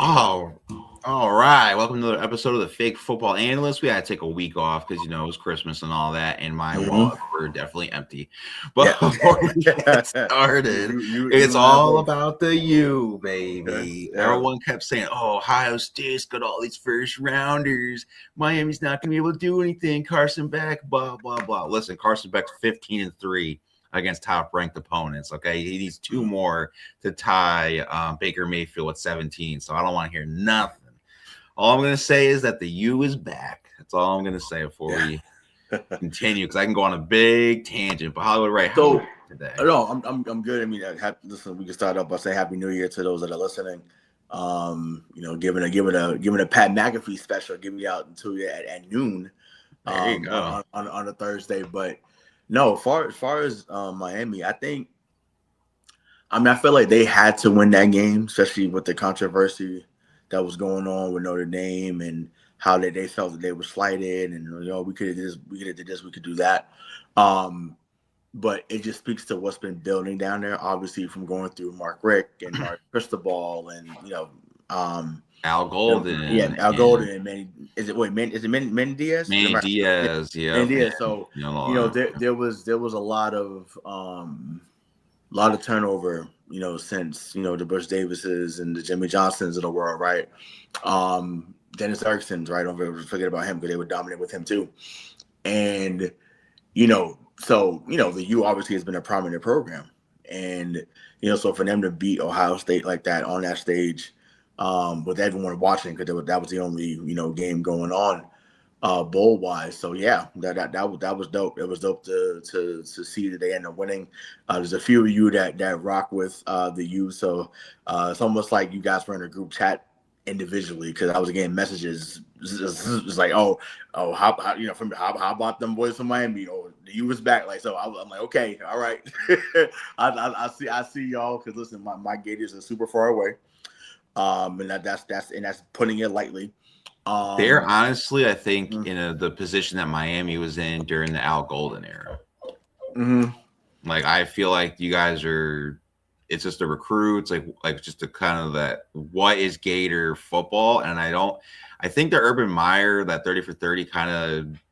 Oh, all right. Welcome to another episode of the Fake Football Analysts. We had to take a week off because it was Christmas and all that, and my wallets were definitely empty. But before we get started, it's all about the U, baby. Everyone kept saying, "Oh, Ohio State's got all these first rounders. Miami's not going to be able to do anything. Carson Beck, blah blah blah." Listen, Carson Beck's 15-3 against top-ranked opponents. Okay, he needs two more to tie Baker Mayfield with 17. So I don't want to hear nothing. All I'm going to say is that the U is back. That's all I'm going to say before we continue, because I can go on a big tangent. But Hollywood, right? So today, no, I'm good. I mean, listen, we can start off by saying Happy New Year to those that are listening. Giving a Pat McAfee special, giving you out until at noon, on a Thursday. But no, as far as Miami, I feel like they had to win that game, especially with the controversy that was going on with Notre Dame and how they felt that they were slighted, and we could have did this, we could do that. But it just speaks to what's been building down there, obviously from going through Mark Richt and Mark Cristobal and Al Golden. Al Golden and Manny. Is it Manny Diaz? Manny Diaz, yeah. Manny Diaz. So there was a lot of turnover, since the Bush Davises and the Jimmy Johnsons of the world, right? Dennis Erickson's, right? Don't forget about him, because they would dominate with him too. And so the U obviously has been a prominent program, and so for them to beat Ohio State like that on that stage, with everyone watching, because that was the only game going on bowl wise. So yeah, that was dope. It was dope to see that they end up winning. There's a few of you that rock with the U, so it's almost like you guys were in a group chat individually, because I was getting messages just like, how about them boys from Miami? Oh, the U is back. Like, so I'm like, okay, all right. I see y'all, because listen, my Gators are super far away, and that's putting it lightly. They're honestly, I think, in the position that Miami was in during the Al Golden era. Like, I feel like you guys are. It's just the recruits, like just the kind of that. What is Gator football? And I think the Urban Meyer, that 30 for 30, kind of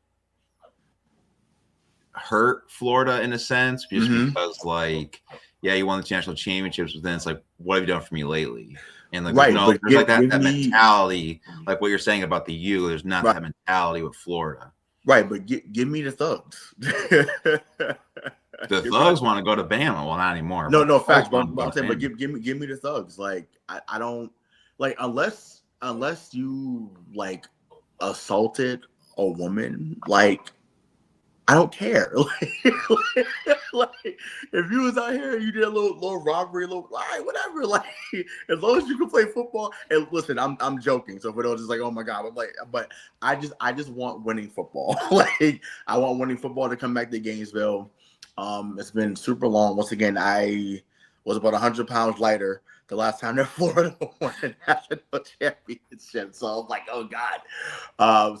hurt Florida in a sense, just because, like, yeah, you won the national championships, but then it's like, what have you done for me lately? And like, there's like that mentality, like what you're saying about the U. There's not that mentality with Florida, right? But give me the Thugs. The Thugs want to go to Bama. Well, not anymore. No, facts. But I'm saying, but give me the Thugs. Like, I don't like, unless you like assaulted a woman, like, I don't care. Like, if you was out here and you did a little robbery, all right, whatever. Like, as long as you can play football. And listen, I'm joking. So for those just like, oh my God, I'm like, but I just want winning football. Like, I want winning football to come back to Gainesville. It's been super long. Once again, I was about 100 pounds lighter the last time that Florida won a national championship. So I was like, oh God.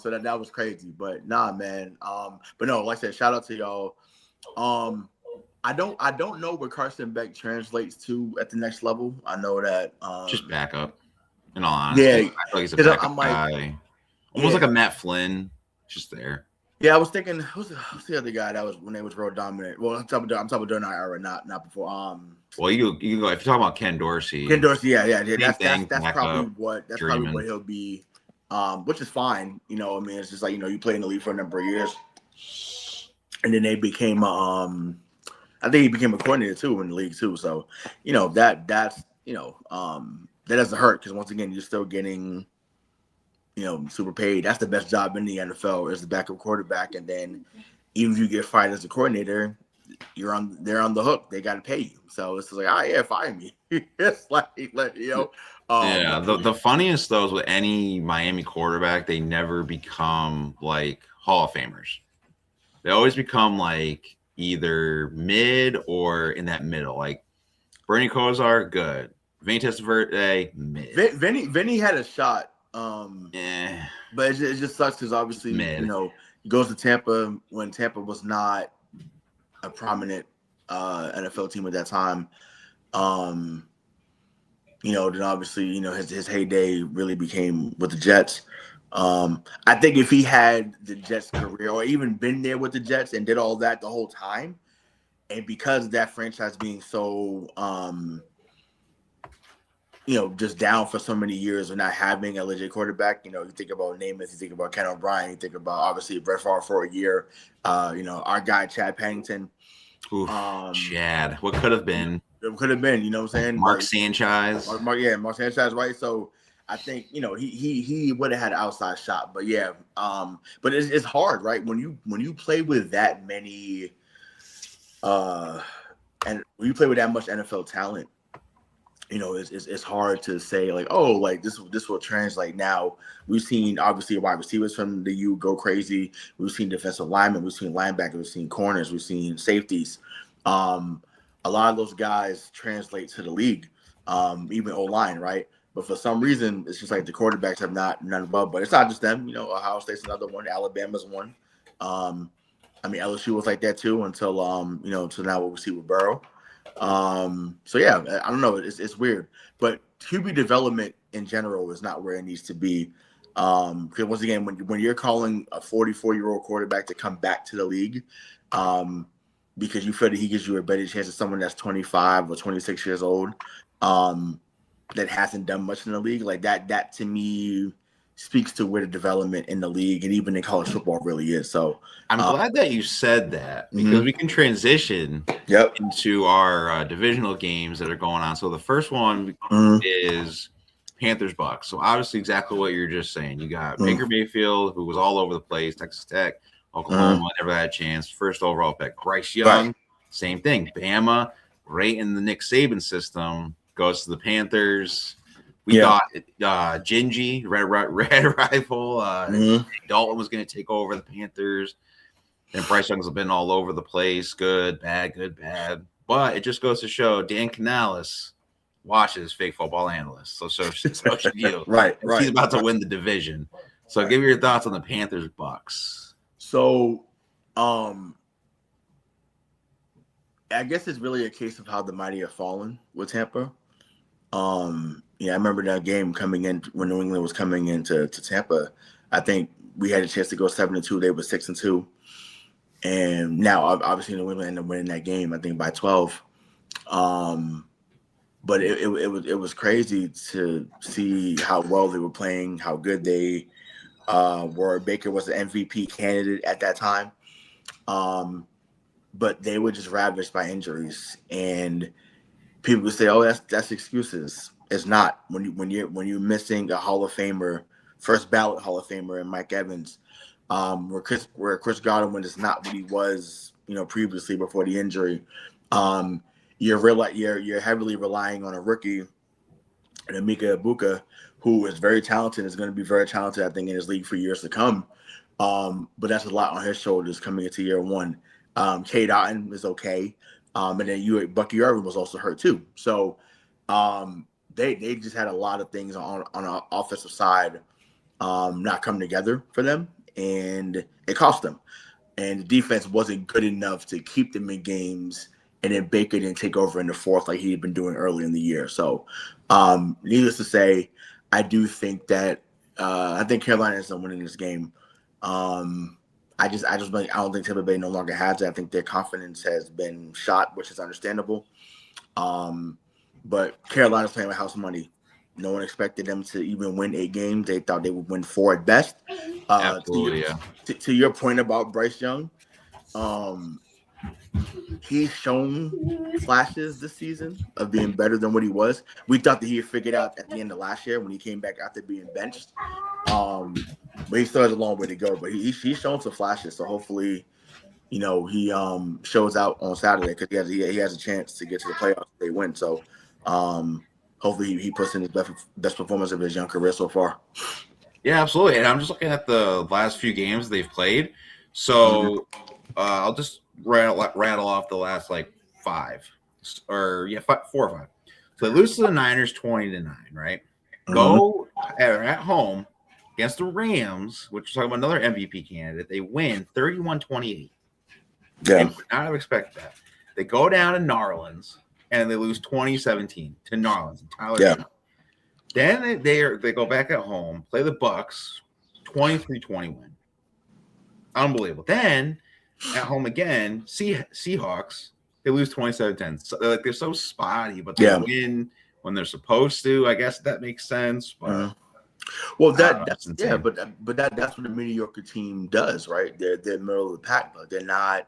So that was crazy. But nah, man. But no, like I said, shout out to y'all. I don't know what Carson Beck translates to at the next level. I know that just backup. In all honesty, yeah, I feel like he's a backup guy. Almost like a Matt Flynn, just there. Yeah, I was thinking, who's the other guy that was when they was real dominant? Well, I'm talking during our era, not before. Well, you go if you're talking about Ken Dorsey. Ken Dorsey, yeah. That's probably what he'll be, which is fine. I mean, it's just like you play in the league for a number of years, and then they became I think he became a coordinator too in the league too. So that doesn't hurt, because once again you're still getting super paid. That's the best job in the NFL, is the backup quarterback. And then even if you get fired as a coordinator, they're on the hook. They got to pay you. So it's like, oh yeah, fire me. It's like, yeah. The funniest though is with any Miami quarterback, they never become like Hall of Famers. They always become like either mid or in that middle. Like Bernie Kosar, good. Vinny Testaverde, mid. Vinny had a shot. But it just sucks because obviously he goes to Tampa when Tampa was not a prominent NFL team at that time. then obviously, his heyday really became with the Jets. I think if he had the Jets career or even been there with the Jets and did all that the whole time, and because of that franchise being so, just down for so many years and not having a legit quarterback, you think about Namath, you think about Ken O'Brien, you think about obviously Brett Favre for a year, our guy Chad Pennington. Oof, Chad, what could have been? It could have been, you know what I'm saying? Mark Sanchez. Mark Sanchez, right? So I think, he would have had an outside shot. But yeah, but it's hard, right? When you play with that many and when you play with that much NFL talent, it's hard to say like, oh, like this will translate. Now we've seen obviously wide receivers from the U go crazy. We've seen defensive linemen, we've seen linebackers, we've seen corners, we've seen safeties. A lot of those guys translate to the league, even O-line, right? But for some reason, it's just like the quarterbacks have none above. But it's not just them. Ohio State's another one. Alabama's one. LSU was like that too until until now what we see with Burrow. So yeah, I don't know. It's weird, but QB development in general is not where it needs to be. Because once again, when you're calling a 44-year-old quarterback to come back to the league, because you feel that he gives you a better chance than someone that's 25 or 26 years old, that hasn't done much in the league, like that to me speaks to where the development in the league and even in college football really is. So I'm glad that you said that because we can transition into our divisional games that are going on. So the first one is Panthers Bucs. So obviously exactly what you're just saying. You got Baker Mayfield, who was all over the place, Texas Tech, Oklahoma, never had a chance. First overall pick. Bryce Young, same thing. Bama, right in the Nick Saban system, goes to the Panthers. We thought Gingy, Red Rifle, Dalton was going to take over the Panthers. And Bryce Young's been all over the place. Good, bad. But it just goes to show Dan Canales watches Fake Football Analysts. So should you. Right. He's about to win the division. So give me your thoughts on the Panthers Bucs. So I guess it's really a case of how the mighty have fallen with Tampa. I remember that game coming in when New England was coming into Tampa. I think we had a chance to go 7-2. They were 6-2. And now, obviously, New England ended up winning that game, I think, by 12. But it was crazy to see how well they were playing, how good they were. Baker was an MVP candidate at that time. But they were just ravaged by injuries. And people would say, "Oh, that's excuses." It's not. When you're missing a Hall of Famer, first ballot Hall of Famer, and Mike Evans, where Chris Godwin is not what he was, previously before the injury. You're heavily relying on a rookie, and Emeka Egbuka, who is very talented, is going to be very talented, I think, in his league for years to come. But that's a lot on his shoulders coming into year one. Cade Otton is okay. And then Bucky Irvin was also hurt too. So they just had a lot of things on an offensive side not coming together for them, and it cost them. And the defense wasn't good enough to keep them in games, and then Baker didn't take over in the fourth like he had been doing early in the year. So needless to say, I do think that I think Carolina is winning this game. I don't think Tampa Bay no longer has it. I think their confidence has been shot, which is understandable. But Carolina's playing with house money. No one expected them to even win 8 games. They thought they would win 4 at best. Absolutely, to your point about Bryce Young, he's shown flashes this season of being better than what he was. We thought that he had figured out at the end of last year when he came back after being benched. But he still has a long way to go. But he's shown some flashes. So hopefully, he shows out on Saturday because he has a chance to get to the playoffs if they win. So hopefully he puts in his best performance of his young career so far. Yeah, absolutely. And I'm just looking at the last few games they've played. So I'll just rattle off the last 4 or 5. So they lose to the Niners 20-9, right? Go at home against the Rams, which is talking about another MVP candidate. They win 31-28. Yeah. They would not have expected that. They go down to New Orleans and they lose 20-17 to New Orleans. And Tyler Then they go back at home, play the Bucs, 23-20 win. Unbelievable. Then at home again, Seahawks, they lose 27-10. So they're so spotty, but they win when they're supposed to. I guess that makes sense. But well, that's insane. But that's what a mediocre team does, right? They're middle of the pack, but they're not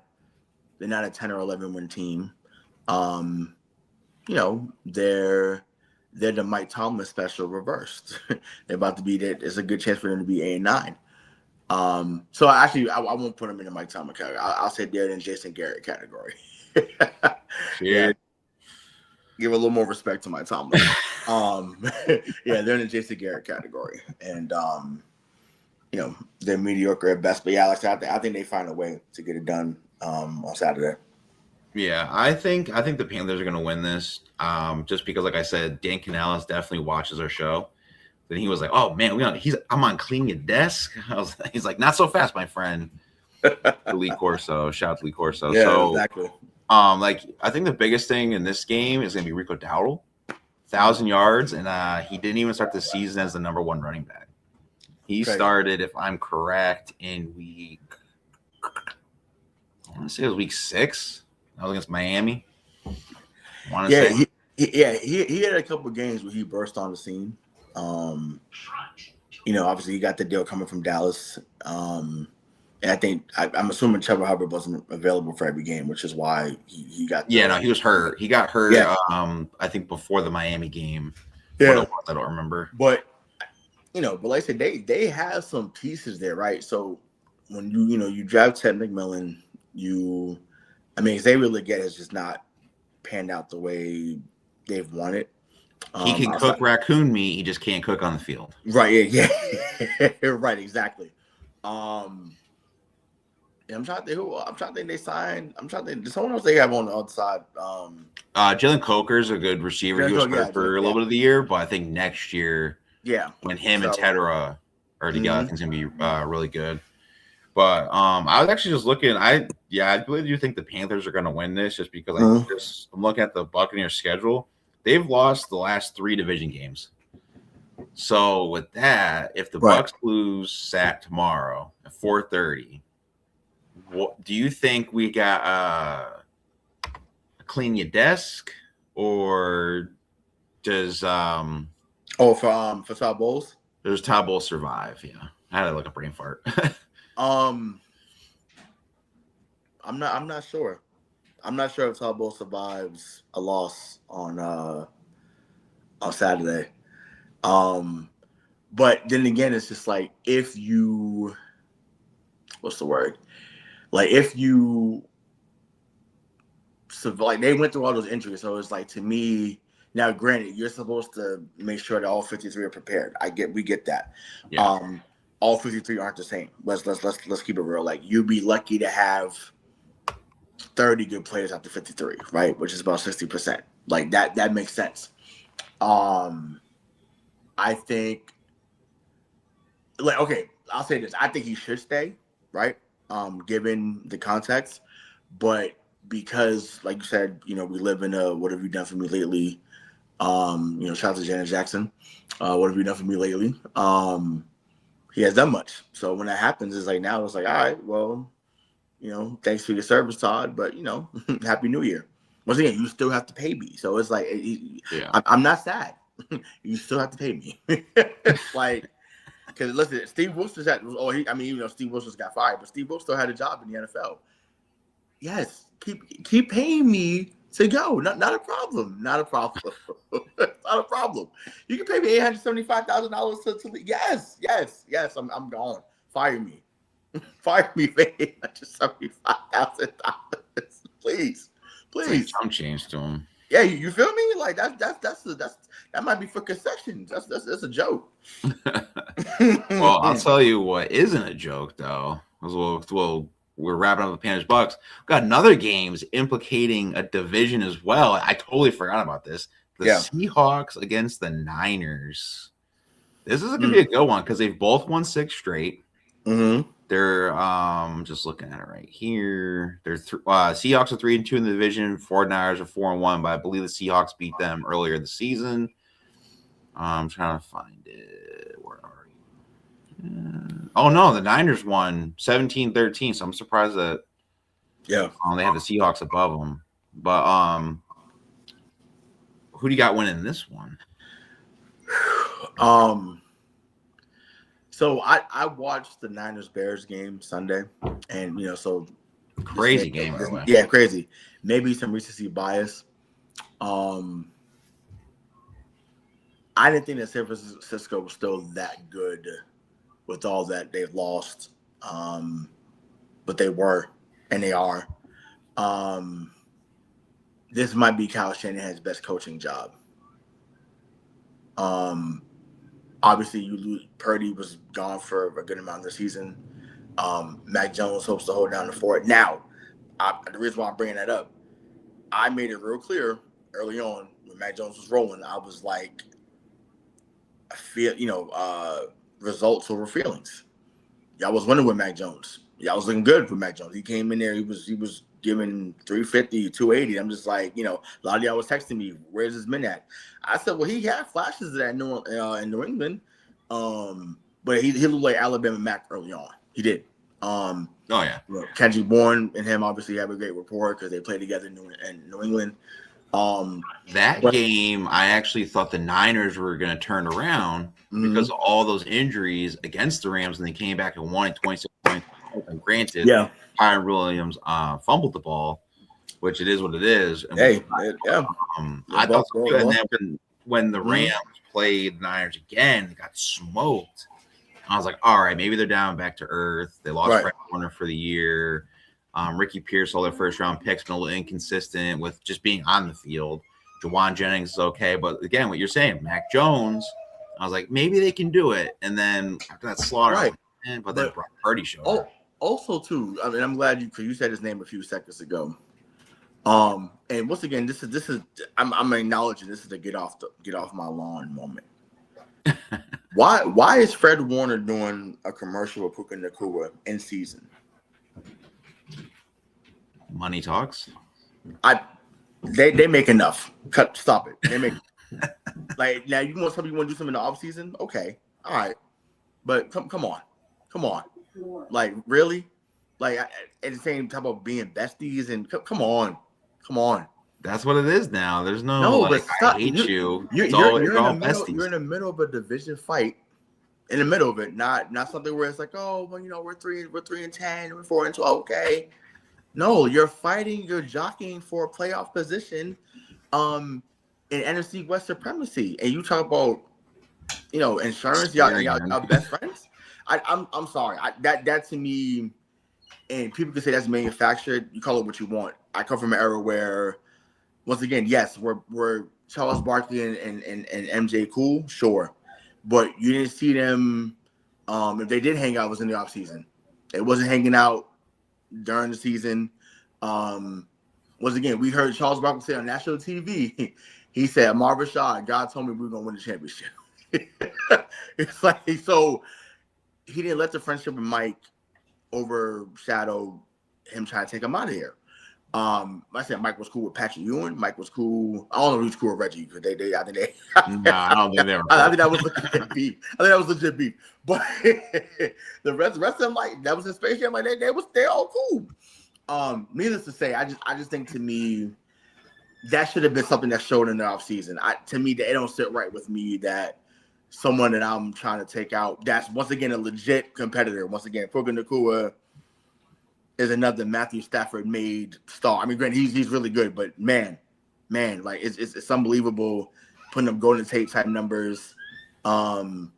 a 10 or 11 win team. They're the Mike Tomlin special reversed. They're about to be there. There's a good chance for them to be 8-9. So actually, I won't put them in the Mike Tomlin category. I'll say they're in Jason Garrett category. Yeah, give a little more respect to Mike Tomlin. They're in the Jason Garrett category, and they're mediocre at best. But yeah, like I said, I think they find a way to get it done on Saturday. Yeah, I think the Panthers are going to win this. Just because, like I said, Dan Canales definitely watches our show. Then he was like, "Oh man, I'm on cleaning your desk." He's like, "Not so fast, my friend." Lee Corso, shout out to Lee Corso. Yeah, so, exactly. I think the biggest thing in this game is going to be Rico Dowdle, 1,000 yards, and he didn't even start the season as the number one running back. He started, if I'm correct, in week. I want to say it was week 6. That was against Miami. He had a couple of games where he burst on the scene. Obviously he got the deal coming from Dallas. And I think I'm assuming Trevor Hubbard wasn't available for every game, which is why he got. He was hurt. He got hurt. Yeah. I think before the Miami game. Yeah, I don't remember. But like I said, they have some pieces there, right? So when you draft Ted McMillan, Xavier Legette has just not panned out the way they've wanted. He can cook raccoon meat. He just can't cook on the field. Right. Yeah. Right. Exactly. I'm trying to think they signed. I'm trying to think. There's someone else they have on the other side. Jalen Coker's a good receiver. He was hurt for a little bit of the year, but I think next year, when him and Tedra are together, I think it's gonna be really good. But I was actually just looking. I really do think the Panthers are gonna win this, just because I'm looking at the Buccaneers schedule. They've lost the last 3 division games. So with that, if the Bucs lose Sat tomorrow at 4:30, what do you think we got? Clean your desk, or does for Todd Bowles? Does Todd Bowles survive? Yeah, I had like a brain fart. I'm not sure. I'm not sure if Todd Bowles survives a loss on Saturday. But then again, it's just like if you they went through all those injuries, so it's like, to me now. Granted, you're supposed to make sure that all 53 are prepared. We get that. Yeah. All 53 aren't the same. Let's keep it real. Like, you'd be lucky to have 30 good players after 53, right? Which is about 60%. Like that makes sense. I think, I'll say this. I think he should stay, right? Given the context. But because, like you said, we live in a what have you done for me lately? Shout out to Janet Jackson. What have you done for me lately? He has done much. So when that happens, it's like, now it's like, all right, well, thanks for your service, Todd, but Happy New Year. Once again, you still have to pay me. So it's like, I'm not sad. You still have to pay me. Like, because listen, Steve Wilson Steve Wilson's got fired, but Steve Wilson still had a job in the NFL. Yes, keep paying me to go. Not a problem. Not a problem. Not a problem. You can pay me $875,000 to leave. Yes. I'm gone. Fire me. Fire me for $875,000. Please. Some change to him. Yeah, you feel me? Like that might be for concessions. That's a joke. Well, I'll tell you what isn't a joke though. We're wrapping up the Panthers Bucs. We've got another games implicating a division as well. I totally forgot about this. The Seahawks against the Niners. This is going to be a good one because they've both won 6 straight. Mm-hmm. They're just looking at it right here. They're Seahawks are 3-2 in the division. 49ers are 4-1, but I believe the Seahawks beat them earlier this season. I'm trying to find it. Where are you? Oh no, the Niners won 17-13. So I'm surprised that they have the Seahawks above them. But who do you got winning this one? So I watched the Niners Bears game Sunday, and so crazy game, by the way. Yeah, crazy. Maybe some recency bias. I didn't think that San Francisco was still that good with all that they've lost, but they were, and they are. This might be Kyle Shanahan's best coaching job. Obviously, Purdy was gone for a good amount of the season. Mac Jones hopes to hold down the fort. Now, the reason why I'm bringing that up, I made it real clear early on when Mac Jones was rolling. I was like, I feel, results over feelings. Y'all was winning with Mac Jones. Y'all was looking good for Mac Jones. He came in there. He was giving 350, 280. I'm just like, a lot of y'all was texting me, where's this man at? I said, well, he had flashes of that in New England. But he looked like Alabama Mac early on. He did. Oh, yeah. Kendrick Bourne and him obviously have a great rapport because they play together in New England. Game, I actually thought the Niners were going to turn around because of all those injuries against the Rams, and they came back and won 26 points. And granted, Kyren Williams fumbled the ball, which it is what it is. And I thought so too. And then when the Rams played the Niners again, they got smoked. I was like, all right, maybe they're down back to earth. They lost Fred Warner for the year. Ricky Pierce, all their first-round picks, been a little inconsistent with just being on the field. Jawan Jennings is okay. But, again, what you're saying, Mac Jones, I was like, maybe they can do it. And then after that slaughter, then Brock Purdy showed up. Also, too, I mean, I'm glad because you said his name a few seconds ago. And once again, this is I'm acknowledging this is a get off my lawn moment. Why is Fred Warner doing a commercial with Puka Nacua in season? Money talks. They make enough. Stop it. They make like now you want to do something in the off season? Okay, all right, but come on, like really, like at the same time of being besties and come on. That's what it is now. There's no but stop. I hate you. You're in the middle of a division fight. In the middle of it, not something where it's like, oh, well, we're 3-10, we're 4-12, okay. No, you're fighting, you're jockeying for a playoff position, in NFC West supremacy, and you talk about, insurance, y'all best friends. I'm sorry, that to me, and people can say that's manufactured. You call it what you want. I come from an era where, once again, yes, we're Charles Barkley and MJ cool, sure. But you didn't see them. If they did hang out, it was in the offseason. It wasn't hanging out during the season. Once again, we heard Charles Barkley say on national TV, he said, Marvin Shaw, God told me we were going to win the championship. It's like, so he didn't let the friendship with Mike overshadow him trying to take him out of here. I said Mike was cool with Patrick Ewing. Mike was cool. I don't know who's cool with Reggie because I think they. No, I don't think they were. I think that was legit beef. But the rest of them, like that was in Space Jam. Like they all cool. Needless to say, I just think to me that should have been something that showed in the offseason. To me, they don't sit right with me that someone that I'm trying to take out. That's once again a legit competitor. Once again, Puka Nacua is another Matthew Stafford made star. I mean, granted, he's really good, but man, like it's unbelievable putting up Golden Tate type numbers. It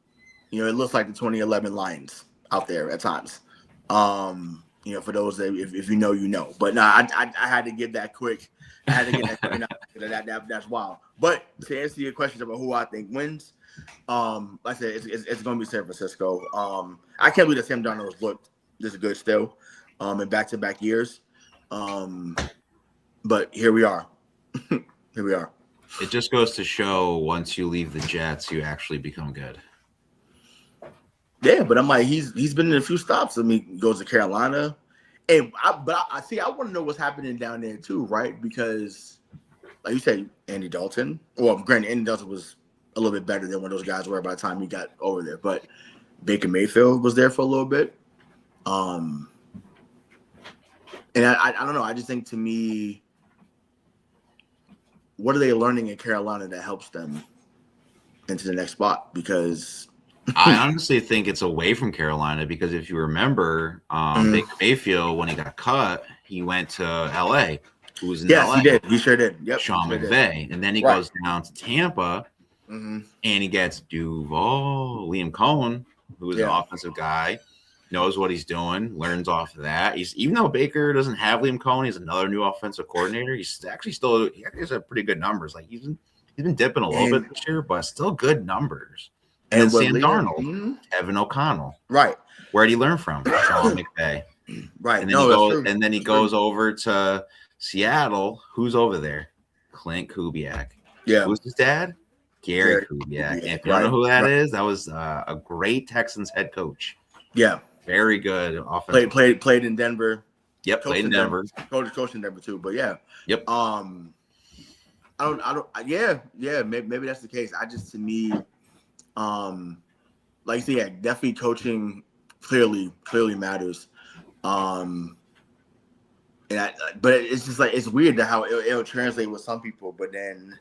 looks like the 2011 Lions out there at times. For those that if you know, you know. But I had to give that quick. I had to get that quick. That's wild. But to answer your question about who I think wins, like I said, it's going to be San Francisco. I can't believe that Sam Darnold looked this good still. In back-to-back years. But here we are. Here we are. It just goes to show once you leave the Jets, you actually become good. Yeah, but I'm like, he's been in a few stops. I mean, he goes to Carolina. And I want to know what's happening down there too, right? Because like you said, Andy Dalton. Well, granted, Andy Dalton was a little bit better than what those guys were by the time he got over there. But Baker Mayfield was there for a little bit. And I don't know. I just think, to me, what are they learning in Carolina that helps them into the next spot? Because I honestly think it's away from Carolina, because if you remember, Baker Mayfield, when he got cut, he went to L.A. Who was in yes, LA. he did. He sure did. Yep. Sean sure McVay. And then he goes down to Tampa, and he gets Duval, Liam Cohen, who is an offensive guy, knows what he's doing, learns off of that. Even though Baker doesn't have Liam Cohen, he's another new offensive coordinator. He's actually he has pretty good numbers. Like he's been dipping a little bit this year, but still good numbers. And then Sam Darnold, Kevin O'Connell. Right. Where'd he learn from? Sean McVay. Right. And then he goes over to Seattle. Who's over there? Clint Kubiak. Yeah. Who's his dad? Gary Kubiak. And if you don't know who that is, that was a great Texans head coach. Yeah. Very good offensive. Played in Denver. Yep, played in Denver. Coach in Denver too. But yeah. Yep. Maybe that's the case. To me, like you said, definitely coaching clearly matters. But it's just like, it's weird how it'll translate with some people, but then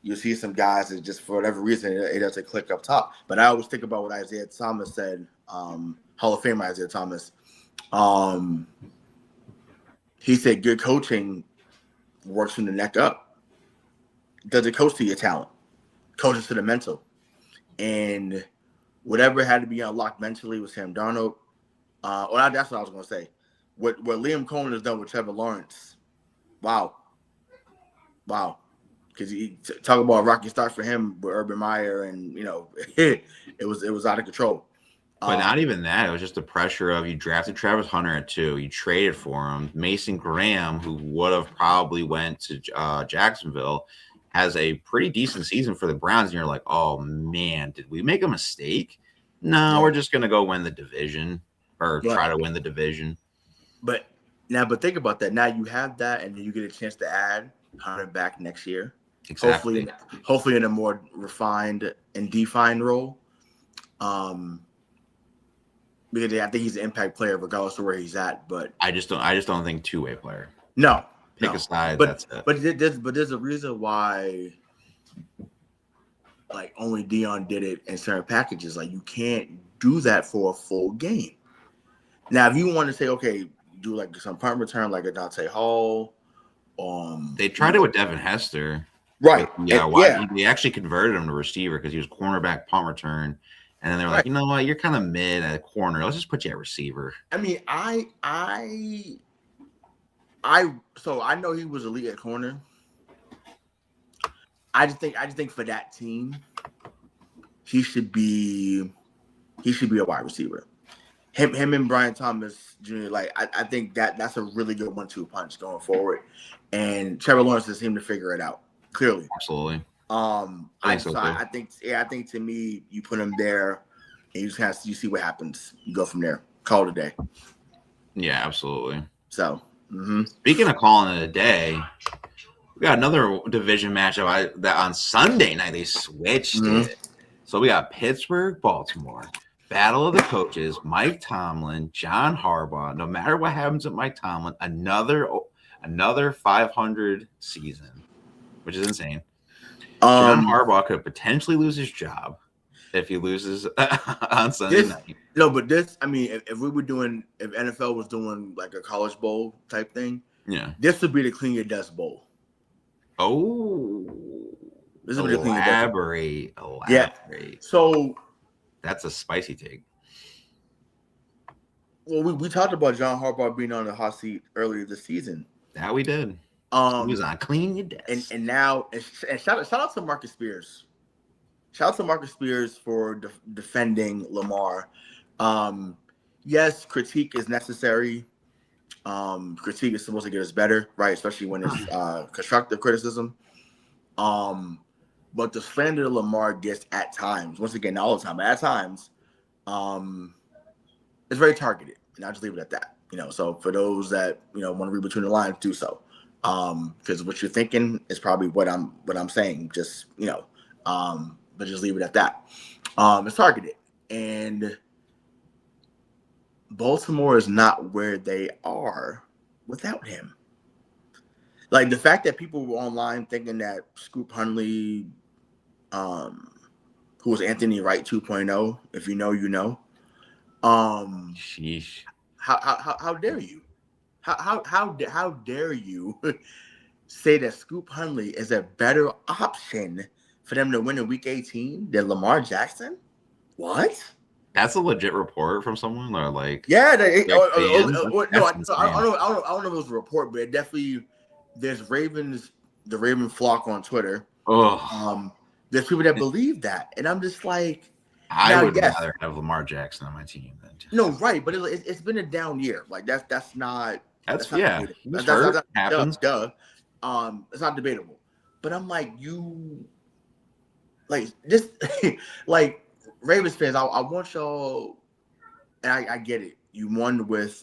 you'll see some guys that just, for whatever reason, it doesn't click up top. But I always think about what Isaiah Thomas said, Hall of Famer Isaiah Thomas. He said good coaching works from the neck up. Doesn't coach to your talent, coaches to the mental. And whatever had to be unlocked mentally with Sam Darnold, that's what I was going to say. What Liam Cohen has done with Trevor Lawrence, wow. Because he talk about a rocky start for him with Urban Meyer, and it was out of control. But not even that. It was just the pressure of, you drafted Travis Hunter at 2, you traded for him. Mason Graham, who would have probably went to Jacksonville, has a pretty decent season for the Browns, and you're like, oh man, did we make a mistake? No, we're just gonna go win the division, or try to win the division. But think about that. Now you have that, and then you get a chance to add Hunter back next year. Exactly. Hopefully in a more refined and defined role. Because I think he's an impact player regardless of where he's at. But I just don't think two-way player. No. Pick a side. But that's it. But there's a reason why, like, only Dion did it in certain packages. Like, you can't do that for a full game. Now, if you want to say, okay, do like some punt return, like a Dante Hall. They tried it with Devin Hester. Right. They actually converted him to receiver because he was cornerback punt return. And then they were like, you know what, you're kind of mid at corner. Let's just put you at receiver. I mean, so I know he was elite at corner. I just think for that team, he should be a wide receiver. Him and Brian Thomas Jr. Like, I think that's a really good 1-2 punch going forward. And Trevor Lawrence just seemed to figure it out clearly. Absolutely. I think to me, you put him there, and you see what happens. You go from there. Call it a day. Yeah, absolutely. So, Speaking of calling it a day, we got another division matchup that on Sunday night they switched it. So we got Pittsburgh, Baltimore. Battle of the coaches, Mike Tomlin, John Harbaugh. No matter what happens with Mike Tomlin, another 500 season, which is insane. John Harbaugh could potentially lose his job if he loses on Sunday night. No, but if NFL was doing like a college bowl type thing, this would be the Clean Your Desk Bowl. Oh, this would be the Clean Your Desk Bowl. Elaborate. Yeah. So that's a spicy take. Well, we talked about John Harbaugh being on the hot seat earlier this season. That we did. He was on Clean Your Desk. And now, shout out to Marcus Spears. Shout out to Marcus Spears for defending Lamar. Yes, critique is necessary. Critique is supposed to get us better, right? Especially when it's constructive criticism. But the slander Lamar gets at times, once again, not all the time, but at times, it's very targeted. And I'll just leave it at that. So for those that want to read between the lines, do so. Because what you're thinking is probably what I'm saying. Just but just leave it at that. It's targeted, and Baltimore is not where they are without him. Like the fact that people were online thinking that Scoop Huntley, who was Anthony Wright 2.0, if you know, you know. Sheesh. How dare you? How dare you say that Scoop Huntley is a better option for them to win in Week 18 than Lamar Jackson? What? That's a legit report from someone, or like Yeah, no, I don't know if it was a report, but it definitely there's the Raven flock on Twitter. Oh, there's people that believe that, and I'm just like, I would rather have Lamar Jackson on my team than no, right? But it's been a down year. Like that's not yeah. That's happens. Duh. It's not debatable. But I'm like, you like just like Ravens fans. I want y'all, and I get it. You won with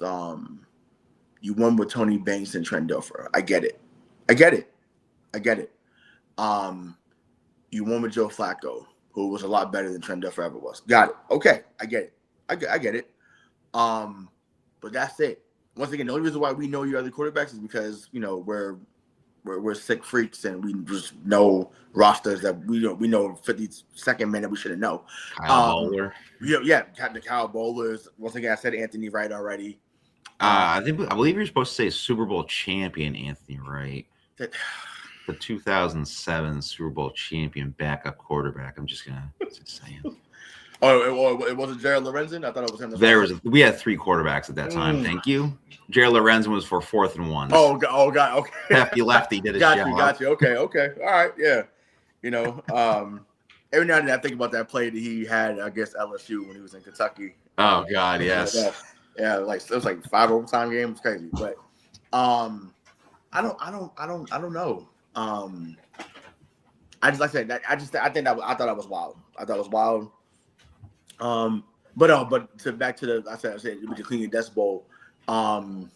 Tony Banks and Trent Dilfer. I get it. You won with Joe Flacco, who was a lot better than Trent Dilfer ever was. Got it. Okay, I get it. I get it. But that's it. Once again, the only reason why we know your other quarterbacks is because we're sick freaks and we just know rosters that we know 52nd man that we shouldn't know. Kyle Bowler. Yeah, the Kyle Bowlers. Once again, I said Anthony Wright already. I believe you're supposed to say Super Bowl champion Anthony Wright. The 2007 Super Bowl champion backup quarterback. I'm just saying. Oh, it wasn't Jared Lorenzen? I thought it was him. We had 3 quarterbacks at that time. Thank you. Jared Lorenzen was for 4th and 1. Oh God. Okay. Hefty lefty did his job. Got you. Okay. All right. Yeah. Every now and then I think about that play that he had against LSU when he was in Kentucky. Oh God, yes. Yeah, like it was like 5 overtime games. Crazy, but I don't know. I just like I said that I thought that was wild. I thought it was wild. But back to the I said we could clean the Death Bowl. John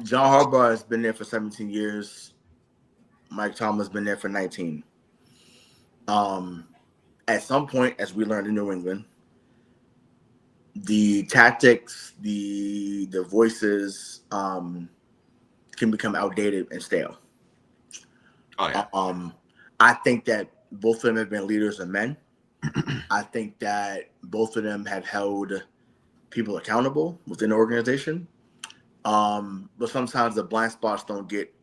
Harbaugh has been there for 17 years. Mike Tomlin's been there for 19. At some point, as we learned in New England, the tactics, the voices can become outdated and stale. Oh yeah. I think that both of them have been leaders of men. I think that both of them have held people accountable within the organization. But sometimes the blind spots don't get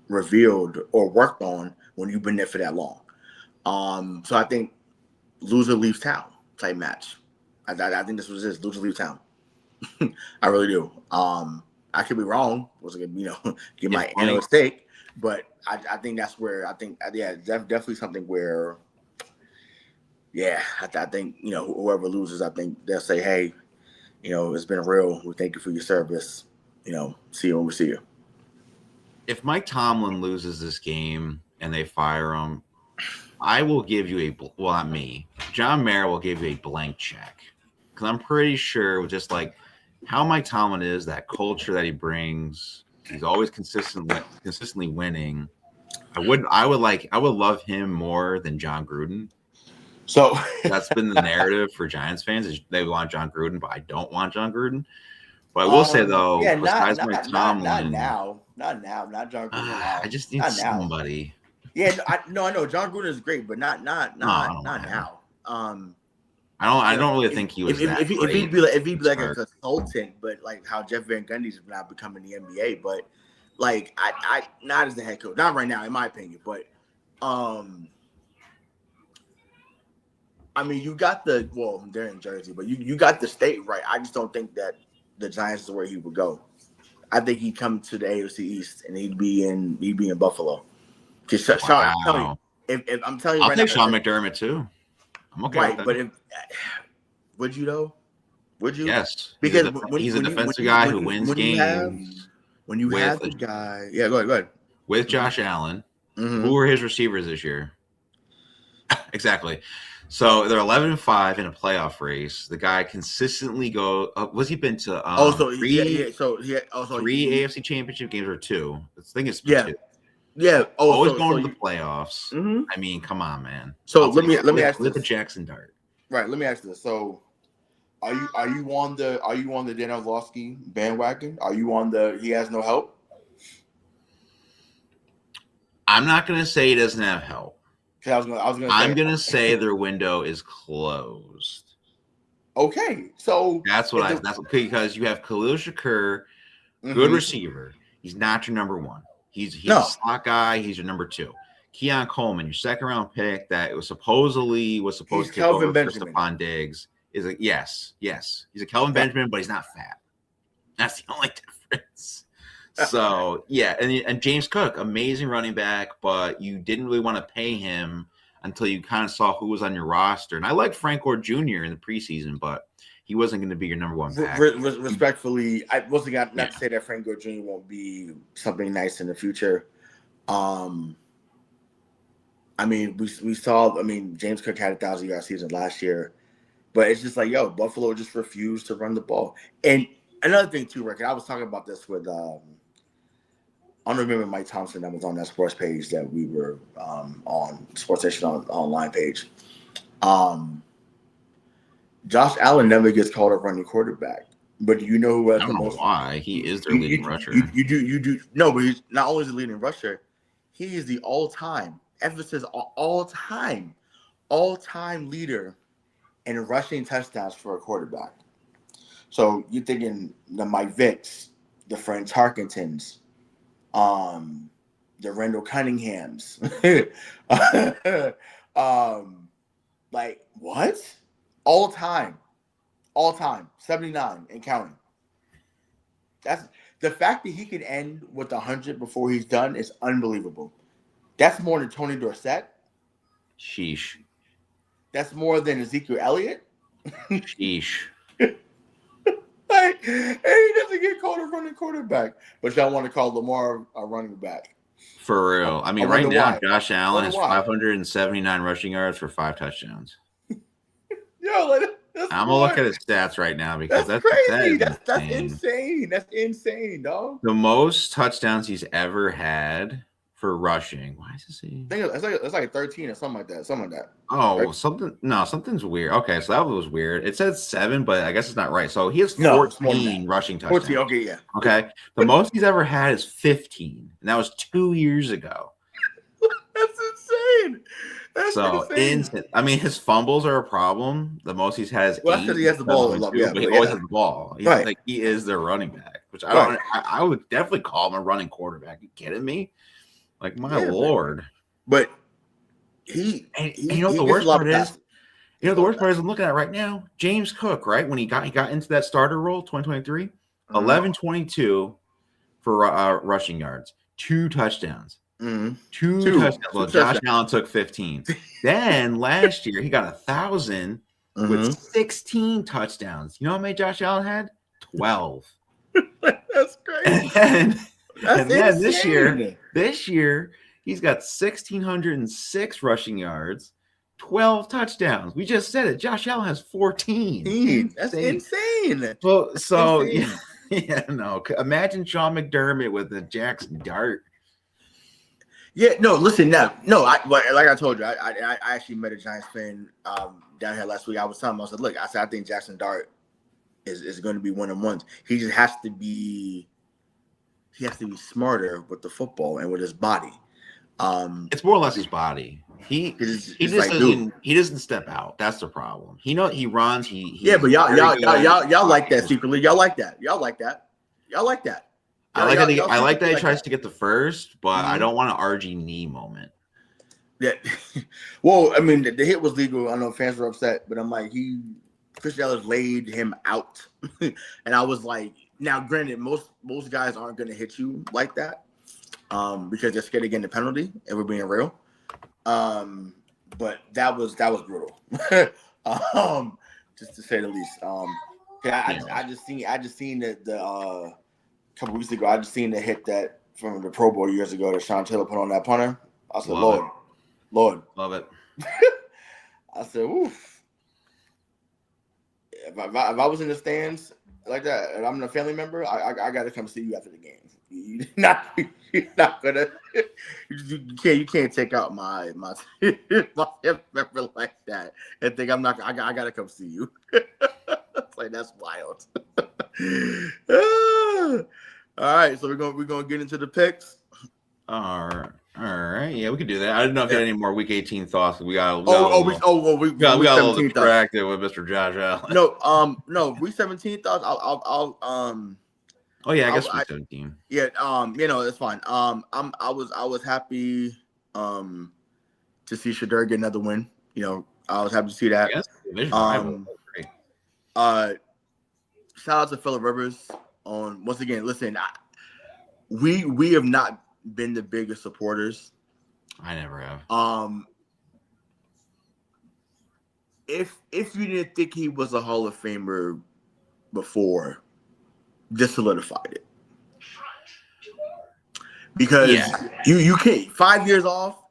revealed or worked on when you've been there for that long. So I think loser leaves town type match. I think this was this loser leaves town. I really do. I could be wrong. Was give my analyst take, but I think that's where definitely something where. Yeah, I think, whoever loses, I think they'll say, hey, it's been real. We thank you for your service. See you when we see you. If Mike Tomlin loses this game and they fire him, I will give you not me. John Mayer will give you a blank check. Because I'm pretty sure with just like how Mike Tomlin is, that culture that he brings, he's always consistently winning. I would love him more than John Gruden. So that's been the narrative for Giants fans is they want John Gruden, but I don't want John Gruden. But I will say though, besides Mike Tomlin, not John Gruden. I just need somebody. Yeah, I know John Gruden is great, but not now. I don't really think he was. If he'd be like a consultant, but like how Jeff Van Gundy's now becoming the NBA, but like I not as the head coach, not right now, in my opinion, but I mean, you got they're in Jersey, but you got the state right. I just don't think that the Giants is where he would go. I think he'd come to the AFC East and he'd be in Buffalo. Because Sean, I'm telling you, I'll take Sean McDermott too. I'm okay. Right, with that. but would you though? Would you? Yes, because he's a defensive guy who wins games. When you have the guy, go ahead. With Josh Allen, who were his receivers this year? Exactly. So they're 11-5 in a playoff race. The guy consistently was he been to three AFC Championship games or 2? I think it's 2. Yeah. Always going to the playoffs. Mm-hmm. I mean, come on, man. So let me ask with this. the Jackson Dart. Right. Let me ask this. So, are you on the Dan Orlovsky bandwagon? Are you on the he has no help? I'm not going to say he doesn't have help. I'm going to say their window is closed. Okay, so that's because you have Khalil Shakur, good receiver. He's not your number one. He's a slot guy. He's your number two. Keon Coleman, your second round pick that was supposed to take over for Stephon Diggs, is yes. He's a Kelvin Benjamin, but he's not fat. That's the only difference. So yeah, and James Cook, amazing running back, but you didn't really want to pay him until you kind of saw who was on your roster. And I liked Frank Gore Jr. in the preseason, but he wasn't going to be your number one back. Respectfully, I wasn't not to say that Frank Gore Jr. won't be something nice in the future. I mean, we saw. I mean, James Cook had a 1,000-yard season last year, but it's just like, Buffalo just refused to run the ball. And another thing too, Rick, and I was talking about this with I don't remember Mike Thompson that was on that sports page that we were on Sports Nation online page. Josh Allen never gets called a running quarterback, but do you know who has the most? Why he is their leading rusher? You do. No, but he's not only the leading rusher, he is the all-time leader in rushing touchdowns for a quarterback. So you're thinking the Mike Vicks, the Frank Tarkentons, the Randall Cunninghams. Like what? All time, 79 and counting. That's the fact that he could end with 100 before he's done is unbelievable. That's more than Tony Dorsett. Sheesh. That's more than Ezekiel Elliott. Sheesh. And he doesn't get called a running quarterback, but y'all want to call Lamar a running back. For real. I mean, right now, Josh Allen has 579 rushing yards for 5 touchdowns. I'm gonna look at his stats right now because that's crazy. That's insane. That's insane, dog. The most touchdowns he's ever had for rushing. Why is this? It's like 13 or something like that. Oh, right? Something's weird. Okay, so that was weird. It said 7, but I guess it's not right. So he has 14 rushing touchdowns. 14, okay, yeah. Okay. The most he's ever had is 15, and that was 2 years ago. That's insane. Instant. I mean, his fumbles are a problem. The most he's had is 8. Well, because he has the ball. He always has the ball. He is their running back, which I would definitely call him a running quarterback. Are you kidding me? Like, my Lord. But you know what the worst part is? You know the worst part is I'm looking at it right now. James Cook, right? When he got into that starter role, 2023, 11-22 for rushing yards, 2 touchdowns. Mm-hmm. Two touchdowns. Well, Josh Allen took 15. Then last year he got 1,000 with 16 touchdowns. You know how many Josh Allen had? 12. That's crazy. And then this year he's got 1,606 rushing yards, 12 touchdowns. We just said it. Josh Allen has 14. That's insane. So no. Imagine Sean McDermott with the Jackson Dart. Yeah, no. Listen, like I told you, I actually met a Giants fan down here last week. I was telling him, I think Jackson Dart is going to be one of ones. He just has to be. He has to be smarter with the football and with his body. It's more or less his body. He doesn't step out. That's the problem. He runs. But y'all like that secretly. Y'all like that. I like that he tries to get the first, but I don't want an RG knee moment. Yeah. Well, I mean, the hit was legal. I know fans were upset, but I'm like, Christian Ellis laid him out. And I was like, now granted, most guys aren't going to hit you like that because they're scared of getting the penalty, and we're being real. But that was brutal. Just to say the least. I just seen the couple weeks ago, I just seen the hit that from the Pro Bowl years ago that Sean Taylor put on that punter. I said, Lord. Love it. I said, oof. If I was in the stands like that and I'm a family member, I got to come see you after the game. you're not gonna. You can't take out my member like that and think I'm not. I gotta come see you. It's like that's wild. All right, so we're gonna get into the picks. All right. Yeah, we could do that. I didn't know if you had any more Week 18 thoughts. We got a we got a little 17 distracted with Mr. Josh Allen. No, Week 17 thoughts. Oh yeah, I guess Week 17. Yeah, it's fine. I was happy to see Shedeur get another win. I was happy to see that. Yes, great. Shout out to Phillip Rivers on once again. Listen, we have not been the biggest supporters. I never have. If you didn't think he was a Hall of Famer before, this solidified it. Because you can't 5 years off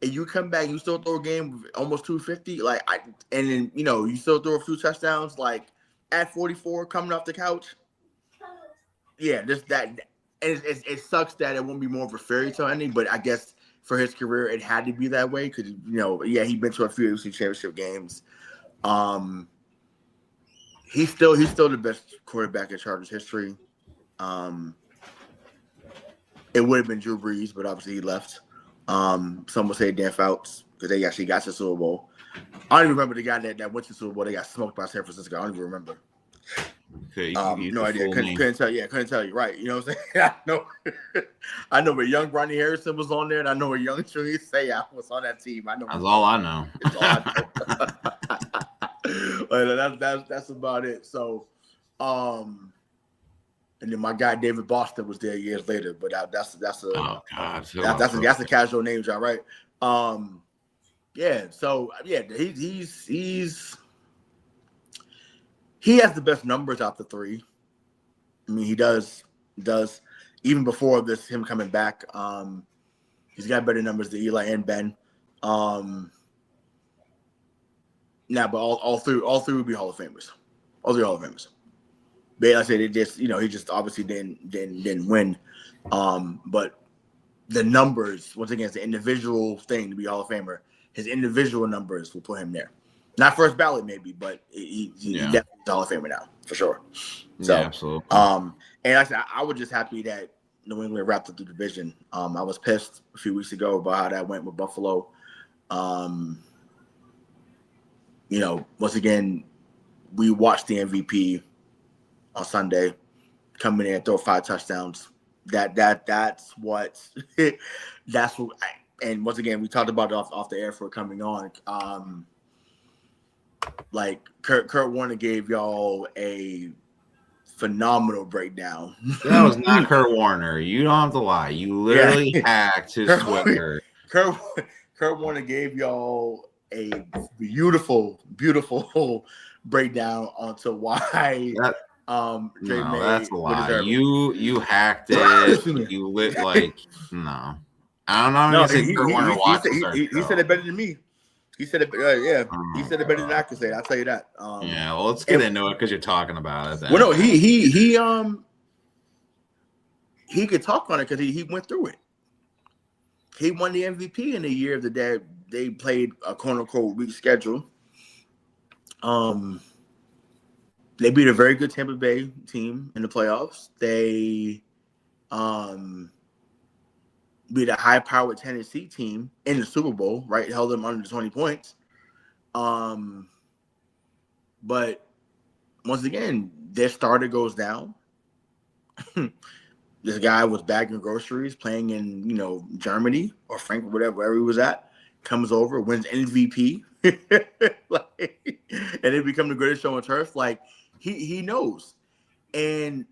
and you come back, you still throw a game with almost 250, and then you still throw a few touchdowns at 44 coming off the couch. Yeah, it sucks that it won't be more of a fairy tale ending, but I guess for his career it had to be that way because he'd been to a few NFC Championship games. He's still the best quarterback in Chargers history. It would have been Drew Brees, but obviously he left. Some would say Dan Fouts because they actually got to the Super Bowl. I don't even remember the guy that went to the Super Bowl. They got smoked by San Francisco. I don't even remember. Okay, no idea. Couldn't tell you. Couldn't tell you. Right. You know what I'm saying? I know where young Ronnie Harrison was on there, and I know where young Trini Sayah was on that team. I know. That's all I know. That's about it. So, and then my guy David Boston was there years later, but that's a casual name, John, right? Yeah. So he has the best numbers out the three. I mean, he does even before this him coming back. He's got better numbers than Eli and Ben. But all three would be Hall of Famers. All three Hall of Famers. But like I said, he just obviously didn't win. But the numbers, once again, it's an individual thing to be Hall of Famer. His individual numbers will put him there. Not first ballot, maybe, but he's definitely Hall of Famer now, for sure. So, yeah, absolutely. And like I said, I was just happy that New England wrapped up the division. I was pissed a few weeks ago about how that went with Buffalo. Once again, we watched the MVP on Sunday come in and throw 5 touchdowns. That's what. And once again, we talked about it off the air for coming on. Kurt Warner gave y'all a phenomenal breakdown. That was not Kurt Warner. You don't have to lie. You literally hacked his Twitter. Kurt Warner gave y'all a beautiful, beautiful breakdown onto why. That's a lie. You hacked it. You lit no. I don't know. No, he said it better than me. He said it. He said it better than I could say it. I'll tell you that. Well, let's get into it because you're talking about it. Then. Well, no, he could talk on it because he went through it. He won the MVP in the year that they played a quote unquote weak schedule. They beat a very good Tampa Bay team in the playoffs. They beat a high-powered Tennessee team in the Super Bowl, right? Held them under 20 points. But once again, their starter goes down. This guy was bagging groceries, playing in Germany or Frankfurt, wherever he was at. Comes over, wins MVP, and it become the greatest show on turf. He knows, and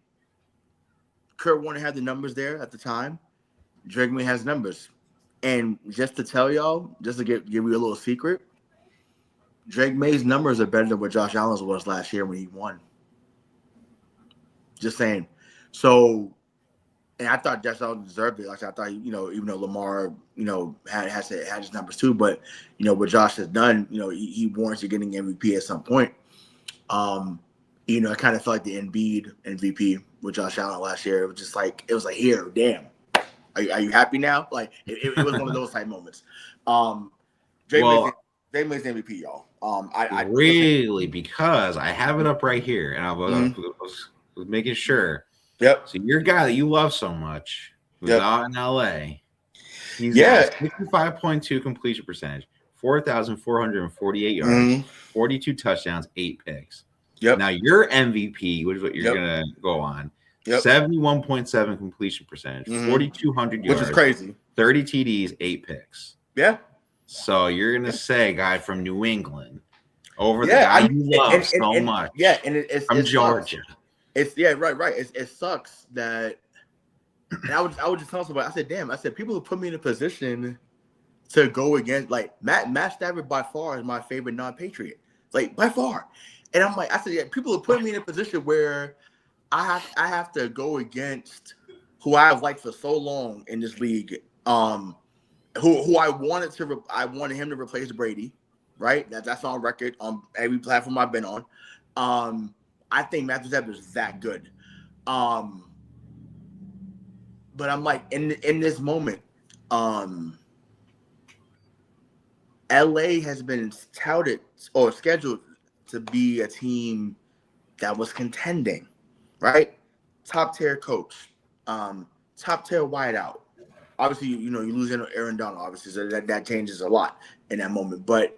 Kurt Warner had the numbers there at the time. Drake May has numbers. And just to tell y'all, just to give you a little secret, Drake May's numbers are better than what Josh Allen's was last year when he won. Just saying. So, and I thought Josh Allen deserved it. I thought, even though Lamar, had his numbers too, but, what Josh has done, he warrants getting MVP at some point. You know, I kind of felt like the Embiid MVP with Josh Allen last year. It was just like, here, damn. Are you happy now? Like, it was one of those type moments. Jay Well, May's the MVP, y'all. Really, because I have it up right here, and I was making sure. Yep. So your guy that you love so much, who's out in LA, he's got 65.2 completion percentage, 4,448 yards, 42 touchdowns, 8 picks. Yep. Now your MVP, which is what you're gonna go on, 71.7 completion percentage, 4,200 yards, which is crazy, 30 TDs, 8 picks. Yeah. So you're gonna say guy from New England over the guy you love so much. Yeah, and it's from Georgia. It's right. It sucks that. And I would just tell somebody. I said, "Damn!" I said, "People who put me in a position to go against like Matt Stafford by far is my favorite non-patriot, like by far." And I'm like, I said, "Yeah, people who put me in a position where I have to go against who I have liked for so long in this league, who I wanted him to replace Brady, right? That's on record on every platform I've been on. I think Matthew Stafford is that good." But I'm like, in this moment, LA has been touted or scheduled to be a team that was contending, right? Top tier coach, top tier wideout. Obviously, you lose Aaron Donald, obviously, so that changes a lot in that moment. But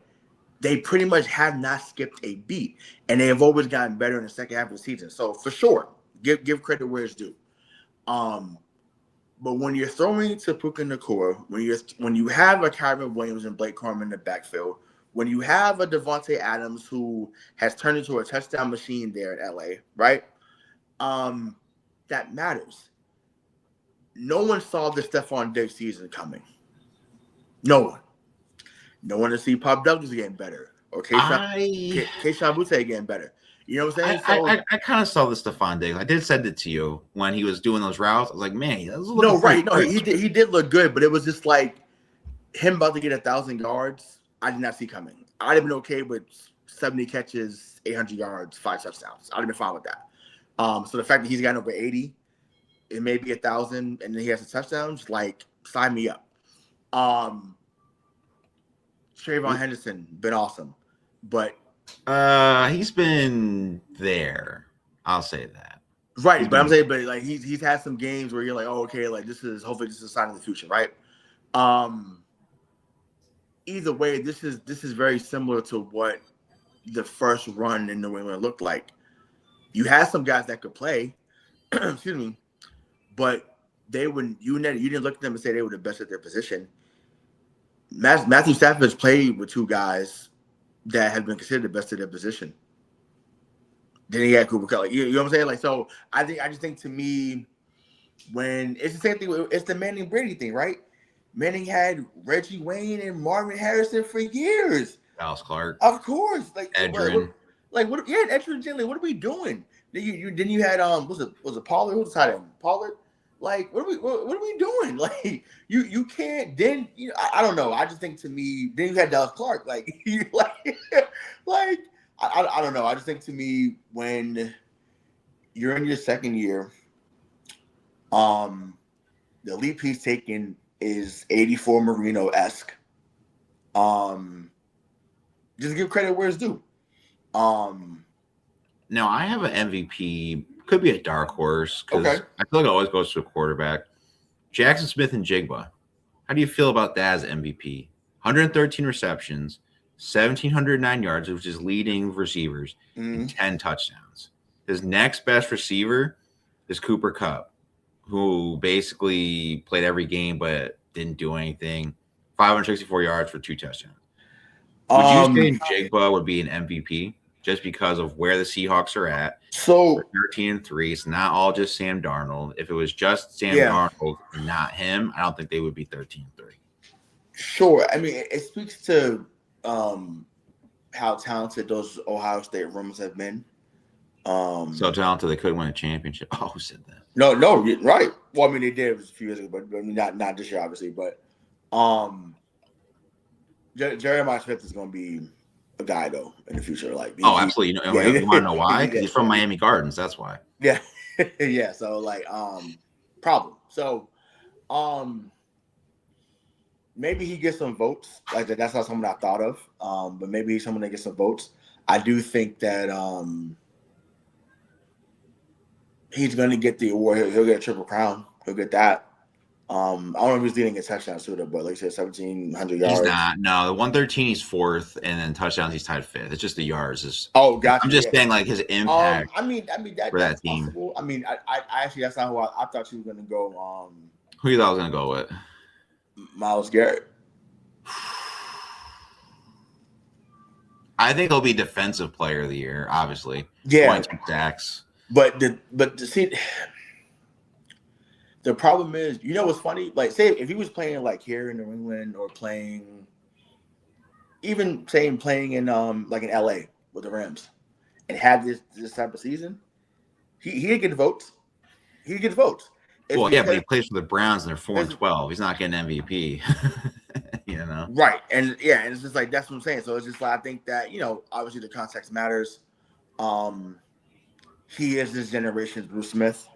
they pretty much have not skipped a beat, and they have always gotten better in the second half of the season. So for sure, give credit where it's due. But when you're throwing to Puka Nacua, when you have a Kyron Williams and Blake Corum in the backfield, when you have a Devontae Adams who has turned into a touchdown machine there at LA, right? That matters. No one saw the Stephon Diggs season coming. No one. No one to see Pop Douglas getting better or Keyshawn Boutte getting better. You know what I'm saying? I kind of saw the Stephon Diggs. I did send it to you when he was doing those routes. I was like, man, that was he did look good, but it was just like him about to get 1,000 yards. I did not see coming. I'd have been okay with 70 catches, 800 yards, 5 touchdowns. I'd have been fine with that. So the fact that he's gotten over 80, it may be 1,000, and then he has a touchdown. Just like sign me up. Trayvon Henderson been awesome, but he's been there. I'll say that. Right, but I'm saying, but like he's had some games where you're like, oh, okay, like hopefully this is a sign of the future, right? Either way, this is very similar to what the first run in New England looked like. You had some guys that could play, excuse me, but you didn't look at them and say they were the best at their position. Matthew Stafford's played with 2 guys that have been considered the best at their position. Then he had Cooper Kupp. Like, you know what I'm saying? Like, so I just think to me, when it's the same thing, it's the Manning Brady thing, right? Manning had Reggie Wayne and Marvin Harrison for years. Dallas Clark, of course. Like Edgerrin. What? Yeah, Edgerrin Gently. What are we doing? Then you had was it Pollard? Who was the tight end? Pollard. Like, what are we doing? Like, you can't. Then I don't know. I just think to me, then you had Dallas Clark. Like, I don't know. I just think to me, when you're in your second year, the leap he's taken is 84 Marino-esque. Just give credit where it's due. Now I have an MVP. Could be a dark horse because I feel like it always goes to a quarterback. Jackson Smith and Jigba. How do you feel about that as MVP? 113 receptions, 1,709 yards, which is leading receivers, and 10 touchdowns. His next best receiver is Cooper Kupp, who basically played every game but didn't do anything. 564 yards for 2 touchdowns. Would you say Jigba would be an MVP just because of where the Seahawks are at? So 13-3. It's not all just Sam Darnold. If it was just Sam Darnold and not him, I don't think they would be 13-3. Sure. I mean, it speaks to how talented those Ohio State Rumors have been. So talented they could win a championship. Oh, who said that? No, right. Well, I mean, they did a few years ago, but I mean, not this year, obviously. But Jeremiah Smith is going to be a guy though in the future. Like, absolutely. You want to know why? Because he's from Miami Gardens. That's why. Yeah, yeah. So like, problem. So, maybe he gets some votes. Like that's not someone I thought of. But maybe he's someone that gets some votes. I do think that he's going to get the award. He'll get a Triple Crown. He'll get that. I don't know if he's leading in touchdowns too, but like I said, 1,700 yards. He's not. No, the 113 he's fourth, and then touchdowns he's tied fifth. It's just the yards is. Oh, gotcha. I'm just saying like his impact. I mean that's team. Possible. I mean, I actually that's not who I thought you were going to go. Who you thought I was going to go with? Myles Garrett. I think he'll be Defensive Player of the Year. Obviously, 22 sacks. But see. The problem is, you know what's funny? Like, say if he was playing like here in New England or playing in like in LA with the Rams and had this type of season, he'd get the votes. He'd get the votes. But he plays for the Browns and they're 4-12. He's not getting MVP. Right. And it's just like that's what I'm saying. So it's just like I think that, obviously the context matters. He is this generation's Bruce Smith.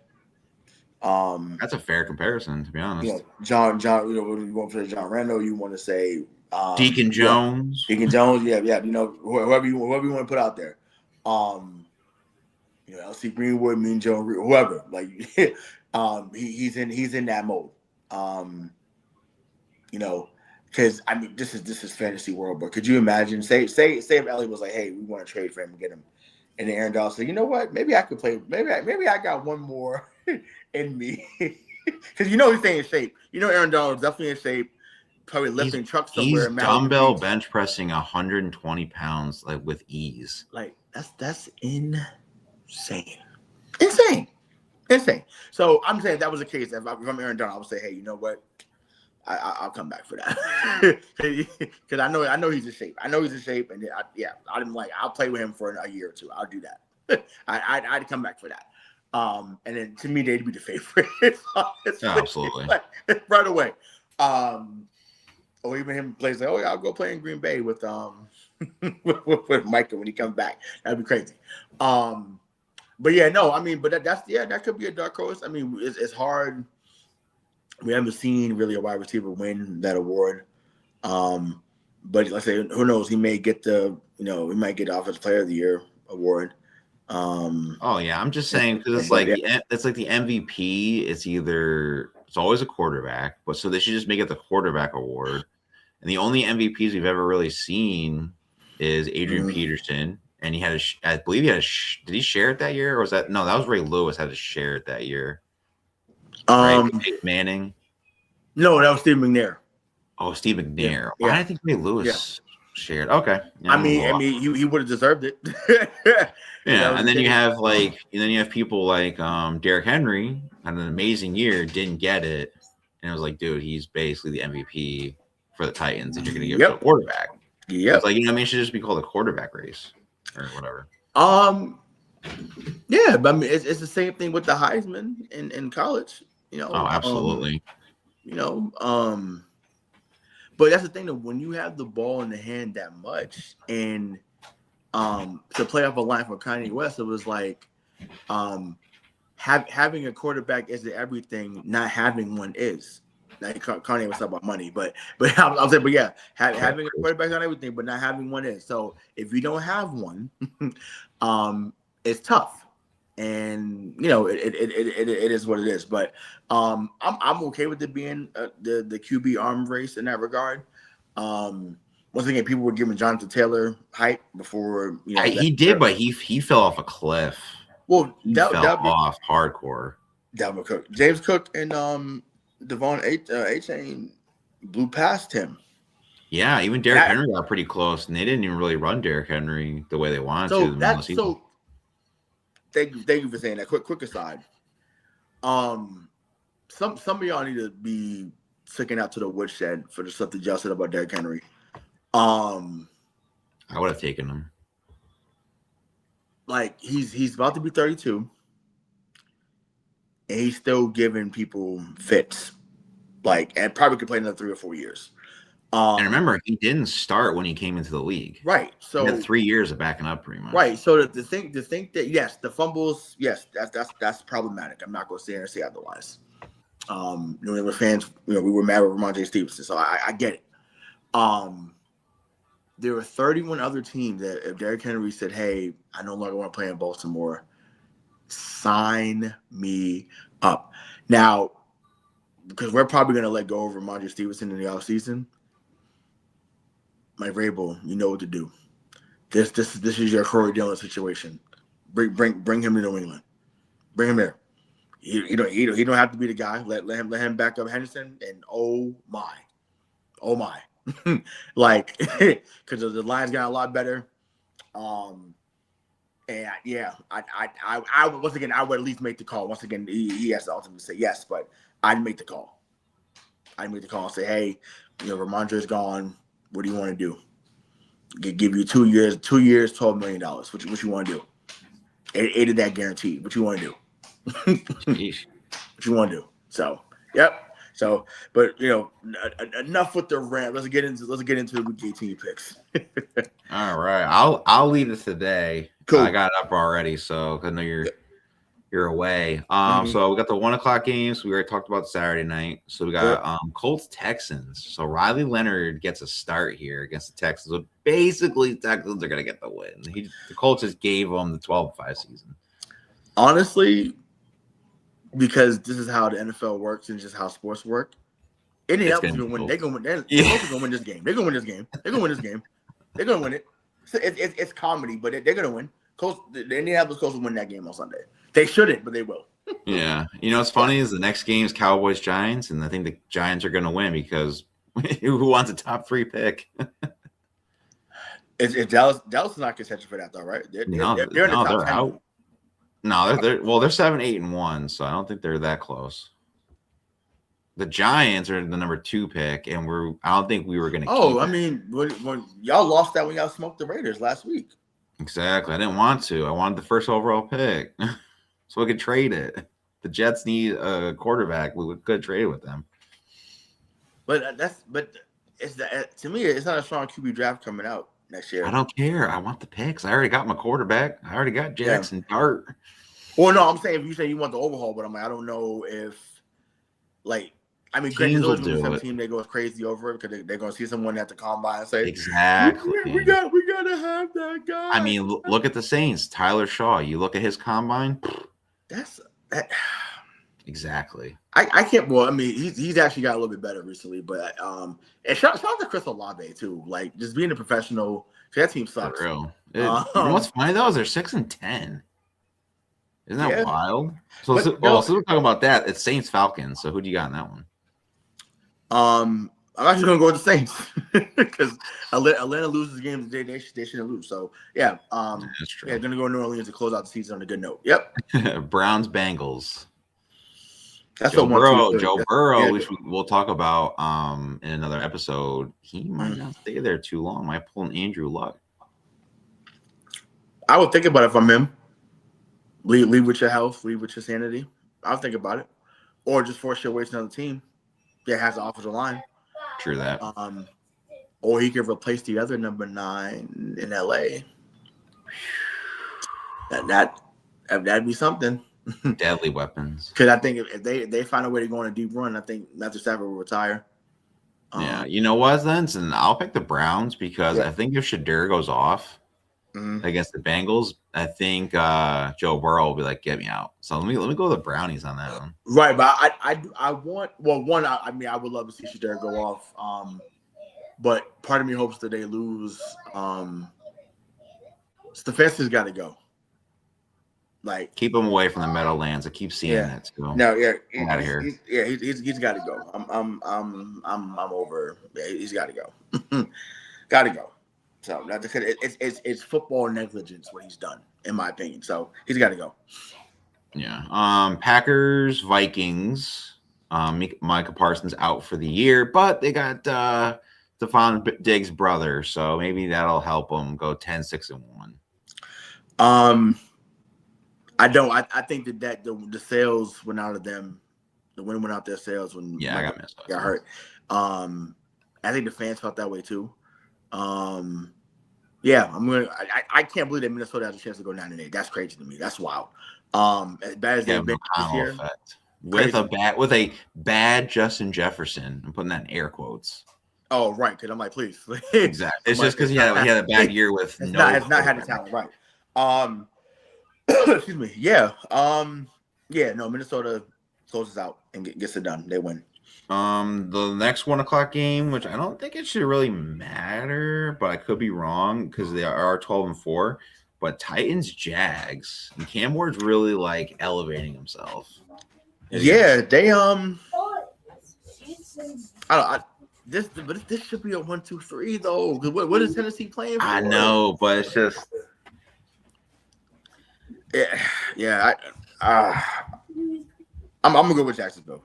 That's a fair comparison, to be honest. John, you want to say John Randall, you want to say Deacon Jones. Deacon Jones, whoever you want to put out there. LC Greenwood, Mean Joe, whoever. Like he's in that mode. Because I mean this is fantasy world, but could you imagine say if Ellie was like, hey, we want to trade for him and get him. And then Aaron Donald said, you know what? Maybe I could play. Maybe I got one more in me. Because he's staying in shape. Aaron Donald's definitely in shape. Probably lifting trucks somewhere. He's dumbbell bench pressing 120 pounds like with ease. Like that's insane. Insane. So I'm saying if that was the case. If I'm Aaron Donald, I would say, hey, you know what? I'll come back for that because I know he's in shape. And I'll play with him for a year or two. I'll do that. I'd come back for that. And then to me they'd be the favorite. Absolutely, right away. Or even him plays like, I'll go play in Green Bay with with Micah when he comes back. That'd be crazy. But that could be a dark horse. I mean, it's hard. We haven't seen really a wide receiver win that award. But let's say, who knows? He may get he might get the Offensive Player of the Year award. I'm just saying because it's like the MVP. It's always a quarterback, but so they should just make it the quarterback award. And the only MVPs we've ever really seen is Adrian Peterson, and he had I believe he had did he share it that year, or was that no? That was Ray Lewis had to share it that year. Right? Manning. No, that was Steve McNair. Oh, Steve McNair. Why did I think Ray Lewis shared? Okay. Yeah, I mean, he would have deserved it. And then you have people like Derrick Henry had an amazing year, didn't get it, and it was like, dude, he's basically the MVP for the Titans, and you're going to give it to a quarterback. Yeah, it's like it should just be called a quarterback race or whatever. Yeah, but I mean, it's the same thing with the Heisman in college. Absolutely. But that's the thing that when you have the ball in the hand that much, and to play off a line for Kanye West, it was like having a quarterback isn't everything. Not having one is. Now, Kanye was talking about money, but I'll say, having a quarterback is not everything, but not having one is. So if you don't have one, it's tough. And it is what it is. But I'm okay with it being the QB arm race in that regard. Once again, people were giving Jonathan Taylor hype before. He did, but he fell off a cliff. Well, he fell off hardcore. Dalvin Cook, James Cook, and Devon A-Chain blew past him. Yeah, even Derrick Henry got pretty close, and they didn't even really run Derrick Henry the way they wanted to. Thank you for saying that. Quick aside. Some of y'all need to be sticking out to the woodshed for the stuff that y'all said about Derrick Henry. I would have taken him. Like he's about to be 32, and he's still giving people fits. Like, and probably could play another 3 or 4 years. And remember, he didn't start when he came into the league. Right. So he had 3 years of backing up, pretty much. Right. So to think that yes, the fumbles, yes, that's problematic. I'm not going to sit here and say otherwise. New England fans, we were mad with Ramondre Stevenson, so I get it. There were 31 other teams that if Derrick Henry said, "Hey, I no longer want to play in Baltimore," sign me up. Now, because we're probably going to let go of Ramondre Stevenson in the offseason, Mike Vrabel, you know what to do. This is your Corey Dillon situation. Bring him to New England. Bring him there. He don't have to be the guy. Let him back up Henderson. And oh my, like because the Lions got a lot better. And yeah, I once again I would at least make the call. Once again, he has to ultimately say yes, but I'd make the call. I'd make the call and say, hey, Ramondre's gone. What do you want to do? Give you 2 years, $12 million. What you want to do? 8 of that guaranteed. What you want to do? What you want to do? So, yep. So, but enough with the rant. Let's get into the week 18 picks. All right, I'll lead it today. Cool. I got it up already, so I know you're away. So we got the 1:00 games. We already talked about Saturday night. So we got Colts Texans. So Riley Leonard gets a start here against the Texans. So basically, Texans are gonna get the win. The Colts just gave them the 12-5 season. Honestly, because this is how the NFL works and just how sports work. Indianapolis gonna win. They're gonna win. They're gonna win this game. They're gonna win this game. They're gonna win this game. They're gonna win it. It's comedy, but they're gonna win. The Indianapolis Colts will win that game on Sunday. They shouldn't, but they will. Yeah. What's funny is the next game is Cowboys Giants, and I think the Giants are going to win because who wants a top 3 pick? Is Dallas is not contentious for that though, right? They're in the top 10. Out. No, they're 7-8-1, so I don't think they're that close. The Giants are the number 2 pick, and I don't think we were going to. Oh, I mean, when y'all lost that when y'all smoked the Raiders last week. Exactly. I didn't want to. I wanted the first overall pick. So we could trade it. The Jets need a quarterback. We could trade it with them. But to me, it's not a strong QB draft coming out next year. I don't care. I want the picks. I already got my quarterback. I already got Jackson Dart. Well, no, I'm saying if you say you want the overhaul, but I'm like, I don't know if granted, those will be some team that goes crazy over it because they're going to see someone at the combine and say, exactly, we got to have that guy. I mean, look at the Saints. Tyler Shaw. You look at his combine. Exactly. I can't. Well, I mean, he's actually got a little bit better recently, but and shout out to Chris Olave too. Like just being a professional. That team sucks. For real. You know what's funny though is they're 6-10. Isn't that wild? So we're talking about that. It's Saints Falcons. So who do you got in that one? I'm actually gonna go with the Saints because Atlanta loses games they shouldn't lose. So yeah, that's true. Yeah, gonna go to New Orleans to close out the season on a good note. Yep. Browns Bengals. That's Joe Burrow, which we'll talk about in another episode. He might not stay there too long. Might pull an Andrew Luck. I would think about it if I'm him. Leave with your health, leave with your sanity. I'll think about it, or just force your way to another team that has an offensive line. True that. Or he could replace the other number 9 in LA. That'd be something. Deadly weapons. Because I think if they find a way to go on a deep run, I think Matthew Stafford will retire. Yeah, you know what, then? And I'll pick the Browns because I think if Shadur goes off against the Bengals, I think Joe Burrow will be like, "Get me out." So let me go with the Brownies on that one. Right, but I want one. I mean, I would love to see Shadur go off. But part of me hopes that they lose. Stefanski's got to go. Like keep him away from the Meadowlands. I keep seeing that too. No, out of here. He's got to go. I'm over. Yeah, he's got to go. Got to go. So it's football negligence what he's done, in my opinion. So he's got to go. Yeah. Packers, Vikings. Micah Parsons out for the year, but they got Stephon Diggs' brother, so maybe that'll help them go 10-6-1. I think that the sales went out of them. The wind went out their sales when I got messed up. Got hurt. I think the fans felt that way too. Yeah, I can't believe that Minnesota has a chance to go 9-8. That's crazy to me. That's wild. As bad as they've been this year, effect. With a bad Justin Jefferson. I'm putting that in air quotes. Oh, right, because I'm like, please. Exactly. It's just because he had a bad year with has not had the talent, right? Excuse me. Yeah. No, Minnesota closes out and gets it done. They win. The next 1:00 game, which I don't think it should really matter, but I could be wrong because they are 12-4. But Titans Jags and Cam Ward's really like elevating himself. Yeah, they this should be a 1-2-3 though. What is Tennessee playing for? I know, but it's just I'm gonna go with Jacksonville.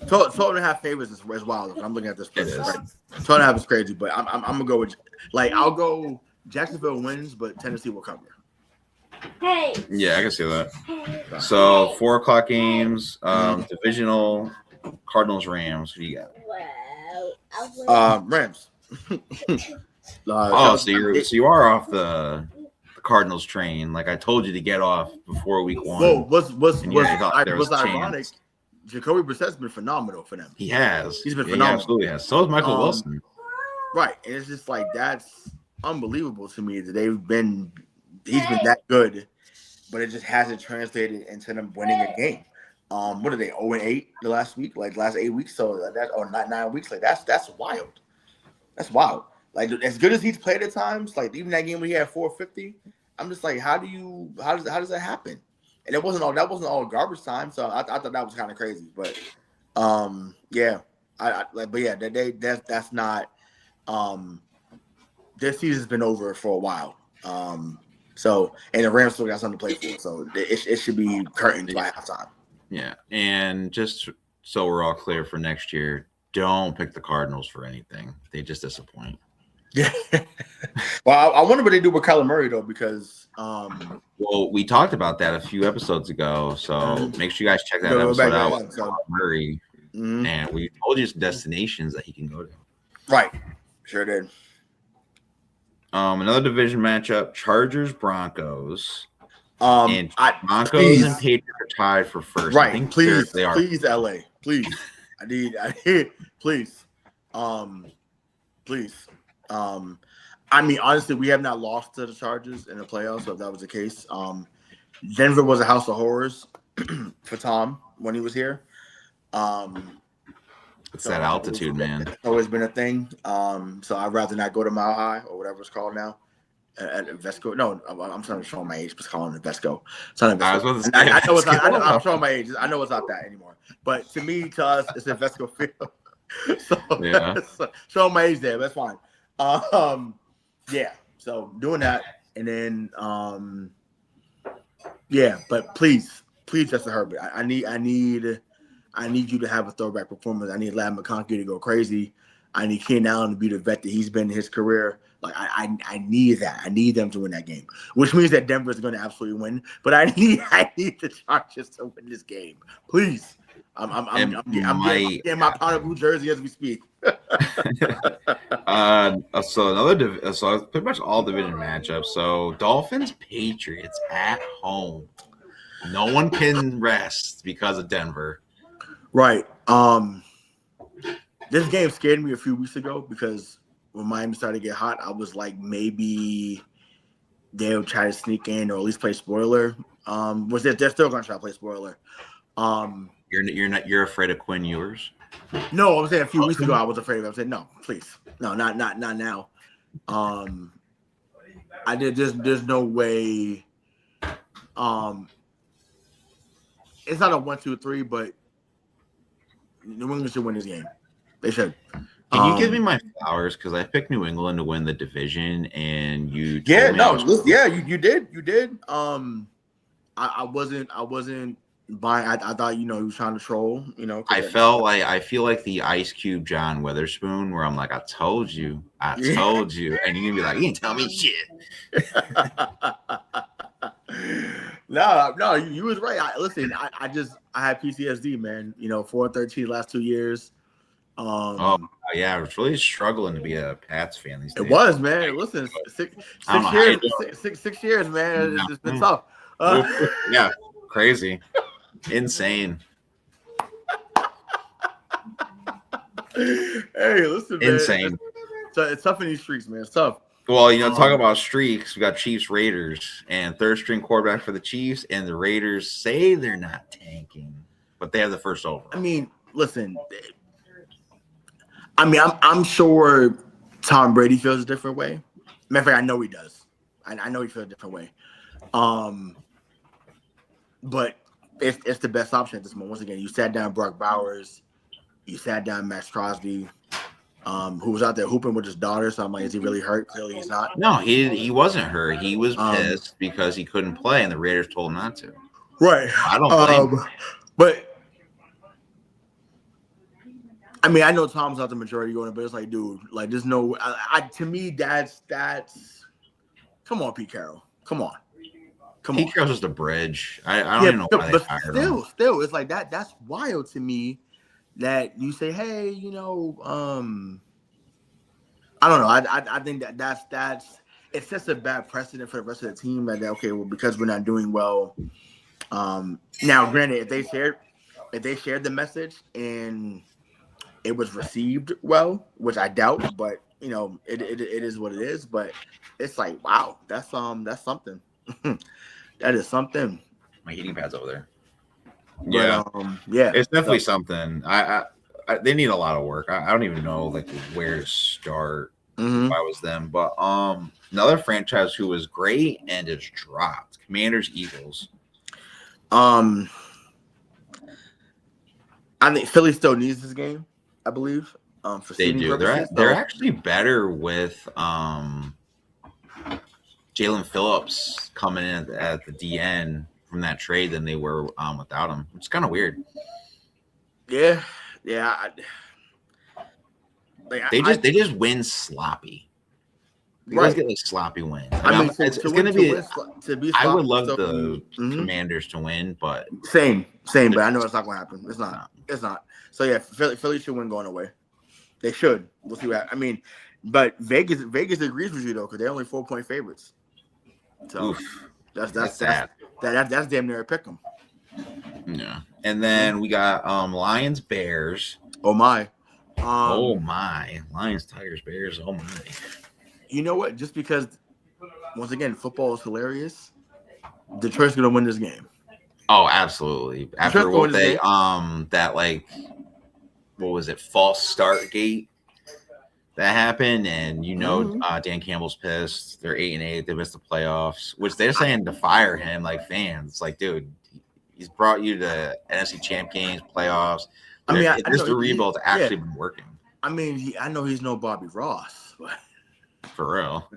12.5 favors is wild. I'm looking at this place. Right? 12.5 is crazy, but I'm gonna go with I'll go Jacksonville wins, but Tennessee will cover. Hey. Yeah, I can see that. So 4:00 games, divisional Cardinals Rams. Who do you got? Rams. So you are off the Cardinals train. Like I told you to get off before week 1. Well, what's ironic? Jacoby Brissett's been phenomenal for them. He has. He's been phenomenal. He absolutely has. So is Michael Wilson. Right, and it's just like that's unbelievable to me that he's been that good, but it just hasn't translated into them winning a game. What are they 0-8 the last week? Like last 8 weeks, so that's or not 9 weeks. Like that's wild. That's wild. Like as good as he's played at times, like even that game when he had 450, I'm just like, how does that happen? And that wasn't all garbage time, so I thought that was kind of crazy. But that's not. This season's been over for a while. So and the Rams still got something to play for, so it should be curtains by halftime. Yeah, and just so we're all clear for next year, don't pick the Cardinals for anything. They just disappoint. Yeah. Well, I wonder what they do with Kyler Murray though, because well, we talked about that a few episodes ago. So make sure you guys check that episode out with Kyler Murray. Mm-hmm. And we told you some destinations that he can go to. Right. Sure did. Another division matchup: Chargers Broncos. And Broncos and Patriots are tied for first. Right. I think please, they are. Please, LA. Please. I need please. Please. I mean, honestly, we have not lost to the Chargers in the playoffs, so if that was the case. Denver was a house of horrors for Tom when he was here. It's that altitude, man. It's always been a thing. So I'd rather not go to Mile High or whatever it's called now. At Vesco. No, I'm trying to show my age, just calling it Vesco. It's not Vesco. I know it's not. I'm showing my age. I know it's not that anymore. But to us, it's a Vesco field. So yeah, showing my age there. That's fine. Yeah. So doing that, and then but please, Justin Herbert. I need you to have a throwback performance. I need Ladd McConkey to go crazy. I need Keenan Allen to be the vet that he's been in his career. Like I need that. I need them to win that game, which means that Denver is going to absolutely win. But I need the Chargers to win this game, please. I'm getting my powder blue jersey as we speak. So pretty much all division matchups. So Dolphins Patriots at home. No one can rest because of Denver. Right. This game scared me a few weeks ago because when Miami started to get hot, I was like, maybe they'll try to sneak in or at least play spoiler. They're still going to try to play spoiler. You're afraid of Quinn Ewers? No, I was saying a few weeks ago I was afraid of him. I said, no, please. No, not now. There's no way. It's not a 1-2-3, but New England should win this game. They should. Can you give me my flowers? Because I picked New England to win the division, and you. You did. I wasn't buying. I thought he was trying to troll. I feel like the Ice Cube John Witherspoon, where I'm like, I told you, and you're gonna be like, you didn't tell me shit. No, you was right. I had PTSD, man. 4-13 last 2 years. Yeah, I was really struggling to be a Pats fan these days. It was, man. Listen, 6 years, 6 years, man. It's been tough. Yeah, crazy, insane. Hey, listen, man. Insane. It's tough in these streets, man. It's tough. Well, talk about streaks. We got Chiefs, Raiders, and third string quarterback for the Chiefs, and the Raiders say they're not tanking, but they have the first over. I mean, listen. I'm sure Tom Brady feels a different way. Matter of fact, I know he does. I know he feels a different way. But it's the best option at this moment. Once again, you sat down Brock Bowers, you sat down Max Crosby, who was out there hooping with his daughter. So I'm like, is he really hurt? Clearly, he's not. No, he wasn't hurt. He was pissed because he couldn't play, and the Raiders told him not to. Right. I don't blame him. But I mean, I know Tom's not the majority going, but it's like, dude, like, there's no. To me, that's. Come on, Pete Carroll. Come on. Pete Carroll's just a bridge. I don't even know why they fired him. Still, it's like that. That's wild to me. That you say, hey, I don't know. I think that's it sets a bad precedent for the rest of the team. Like, okay, well, because we're not doing well. Now, granted, if they shared the message and it was received well, which I doubt, but it is what it is. But it's like, wow, that's something. That is something. My heating pad's over there. But, yeah, it's definitely something. I they need a lot of work. I don't even know where to start if I was them. But another franchise who was great and it's dropped. Commanders, Eagles. I think Philly still needs this game, I believe. For they do. They're actually better with Jalen Phillips coming in at the DN from that trade than they were without him. It's kind of weird. Yeah. They just win sloppy. They just get sloppy wins. It's going to be. Sloppy, I would love the Commanders to win, but same. But I know it's not going to happen. It's not. No. It's not. So yeah, Philly should win going away. They should. We'll see what. But Vegas agrees with you though, because they're only 4-point favorites. So that's sad. That's damn near a pick 'em. Yeah. And then we got Lions, Bears. Oh my. Lions, Tigers, Bears. Oh my. You know what? Just because, once again, football is hilarious. Detroit's gonna win this game. Oh, absolutely. After what they what was it? False start gate that happened, and Dan Campbell's pissed. They're 8-8. They missed the playoffs, which they're saying to fire him. Like fans, like dude, he's brought you to NFC Champ games, playoffs. The rebuild's actually been working. I know he's no Bobby Ross, but for real.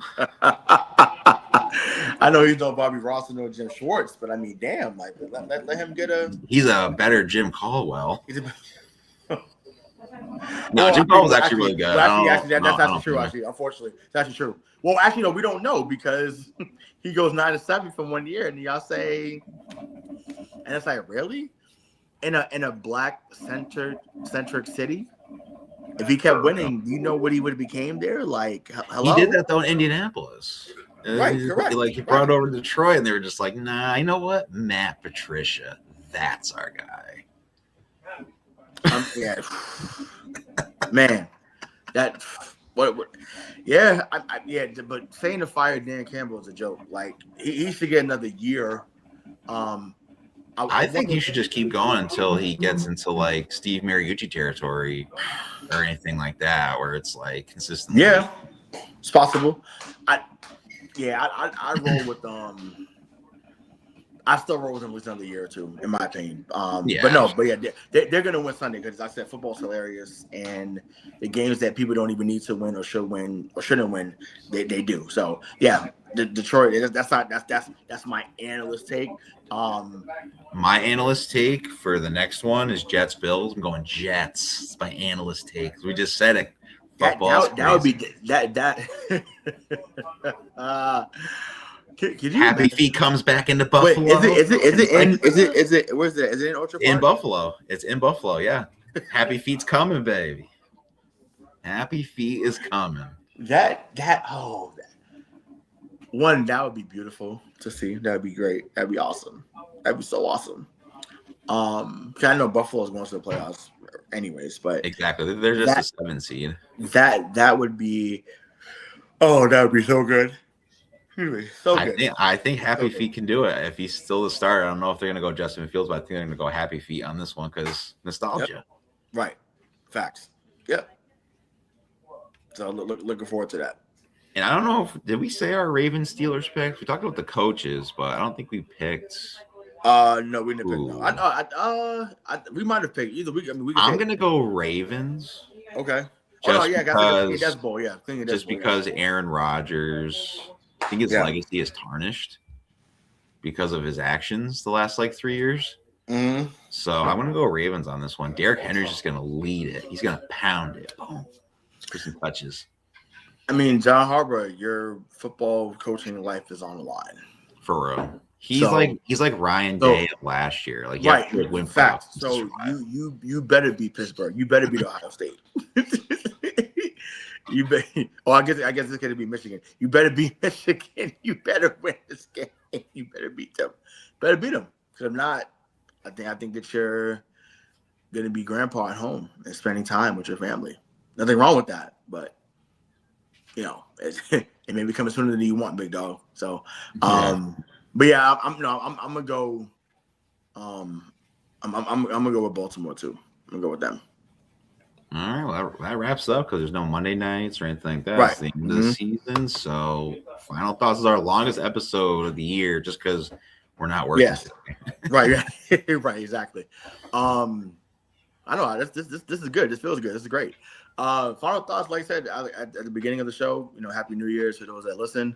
I know he's no Bobby Ross and no Jim Schwartz, but damn, like let him get a. He's a better Jim Caldwell. No, Jim Caldwell's actually really good. That's actually true. Actually, unfortunately, it's actually true. Well, actually, no, we don't know because he goes 9-7 from 1 year, and y'all say, and it's like really, in a black centric city. If he kept winning, you know what he would have became there? Like, hello? He did that though in Indianapolis. Right, correct. He brought over to Detroit, and they were just like, nah, you know what? Matt Patricia, that's our guy. Yeah, man, that what? Yeah, but saying to fire Dan Campbell is a joke. Like he should get another year. I think he should just keep going until he gets into like Steve Mariucci territory or anything like that, where it's like consistent. Yeah, it's possible. I roll with I still roll with them at least another year or two, in my opinion. They're gonna win Sunday because, as I said, football's hilarious, and the games that people don't even need to win or should win or shouldn't win, they do. So yeah, Detroit. That's my analyst take. My analyst take for the next one is Jets Bills. I'm going Jets. It's my analyst take. We just said it. That would be that. Could you Happy Feet comes back into Buffalo. Wait, is it where's it? Is it in Ultra Park? In Buffalo. It's in Buffalo, yeah. Happy Feet's coming, baby. Happy Feet is coming. That would be beautiful to see. That would be great. That'd be awesome. That'd be so awesome. I know Buffalo's going to the playoffs anyways, but exactly, they're just a 7 seed. That would be, that would be so good. Anyway, so good. I think Happy Feet can do it if he's still the starter. I don't know if they're going to go Justin Fields, but I think they're going to go Happy Feet on this one because nostalgia. Yep. Right. Facts. Yep. So looking forward to that. And I don't know did we say our Ravens Steelers picks? We talked about the coaches, but I don't think we picked. No, we didn't pick. No. We might have picked either. I'm gonna go Ravens. Okay. Because Aaron Rodgers, I think his legacy is tarnished because of his actions the last 3 years. Mm-hmm. So I'm gonna go Ravens on this one. Derrick Henry's just gonna lead it. He's gonna pound it. Boom. For some touches. I mean, John Harbaugh, your football coaching life is on the line. For real. He's like Ryan Day last year. Win facts. So you better beat Pittsburgh. You better beat Ohio State. You bet. Oh, I guess it's gonna be Michigan. You better beat Michigan. You better win this game. You better beat them. Better beat them. Because if not, I think that you're gonna be grandpa at home and spending time with your family. Nothing wrong with that, but it may be coming sooner than you want, big dog. So, but yeah, I'm gonna go. I'm gonna go with Baltimore too. I'm gonna go with them. All right, well that wraps up because there's no Monday nights or anything like that. Right. It's the end of the season. So, final thoughts is our longest episode of the year, just because we're not working. Yes. Right. Right. Exactly. I know this is good. This feels good. This is great. Final thoughts, like I said at the beginning of the show, Happy New Year's to those that listen.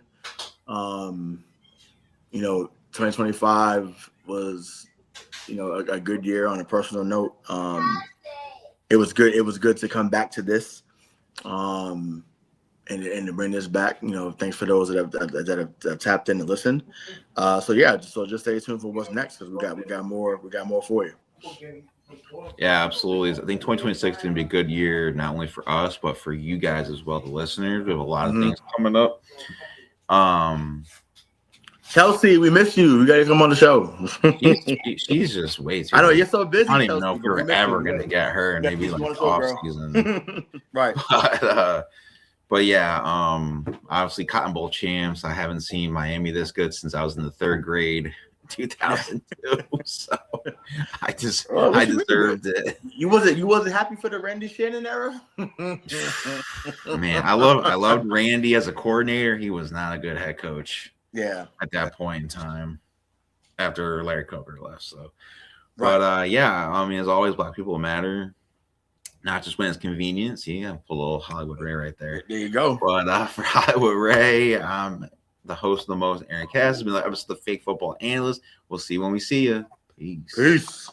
2025 was, a good year on a personal note. It was good. It was good to come back to this, and to bring this back. Thanks for those that have tapped in and listened. So just stay tuned for what's next because we got more for you. Yeah, absolutely. I think 2026 is going to be a good year, not only for us, but for you guys as well, the listeners. We have a lot of things coming up. Chelsea, we miss you. We got to come on the show. she's just way too I know, you're so busy. I don't even know if we're ever going to get her, and maybe off season. Right. But yeah, obviously Cotton Bowl champs. I haven't seen Miami this good since I was in the 3rd grade. 2002, so I deserved it. You wasn't happy for the Randy Shannon era? Man, I loved Randy as a coordinator. He was not a good head coach. Yeah, at that point in time, after Larry Coker left. So, but as always, Black people matter. Not just when it's convenient. See, I pull a little Hollywood Ray right there. There you go. But for Hollywood Ray, the host of the most, Aaron Cass, has been the episode of the Fake Football Analyst. We'll see you when we see you. Peace.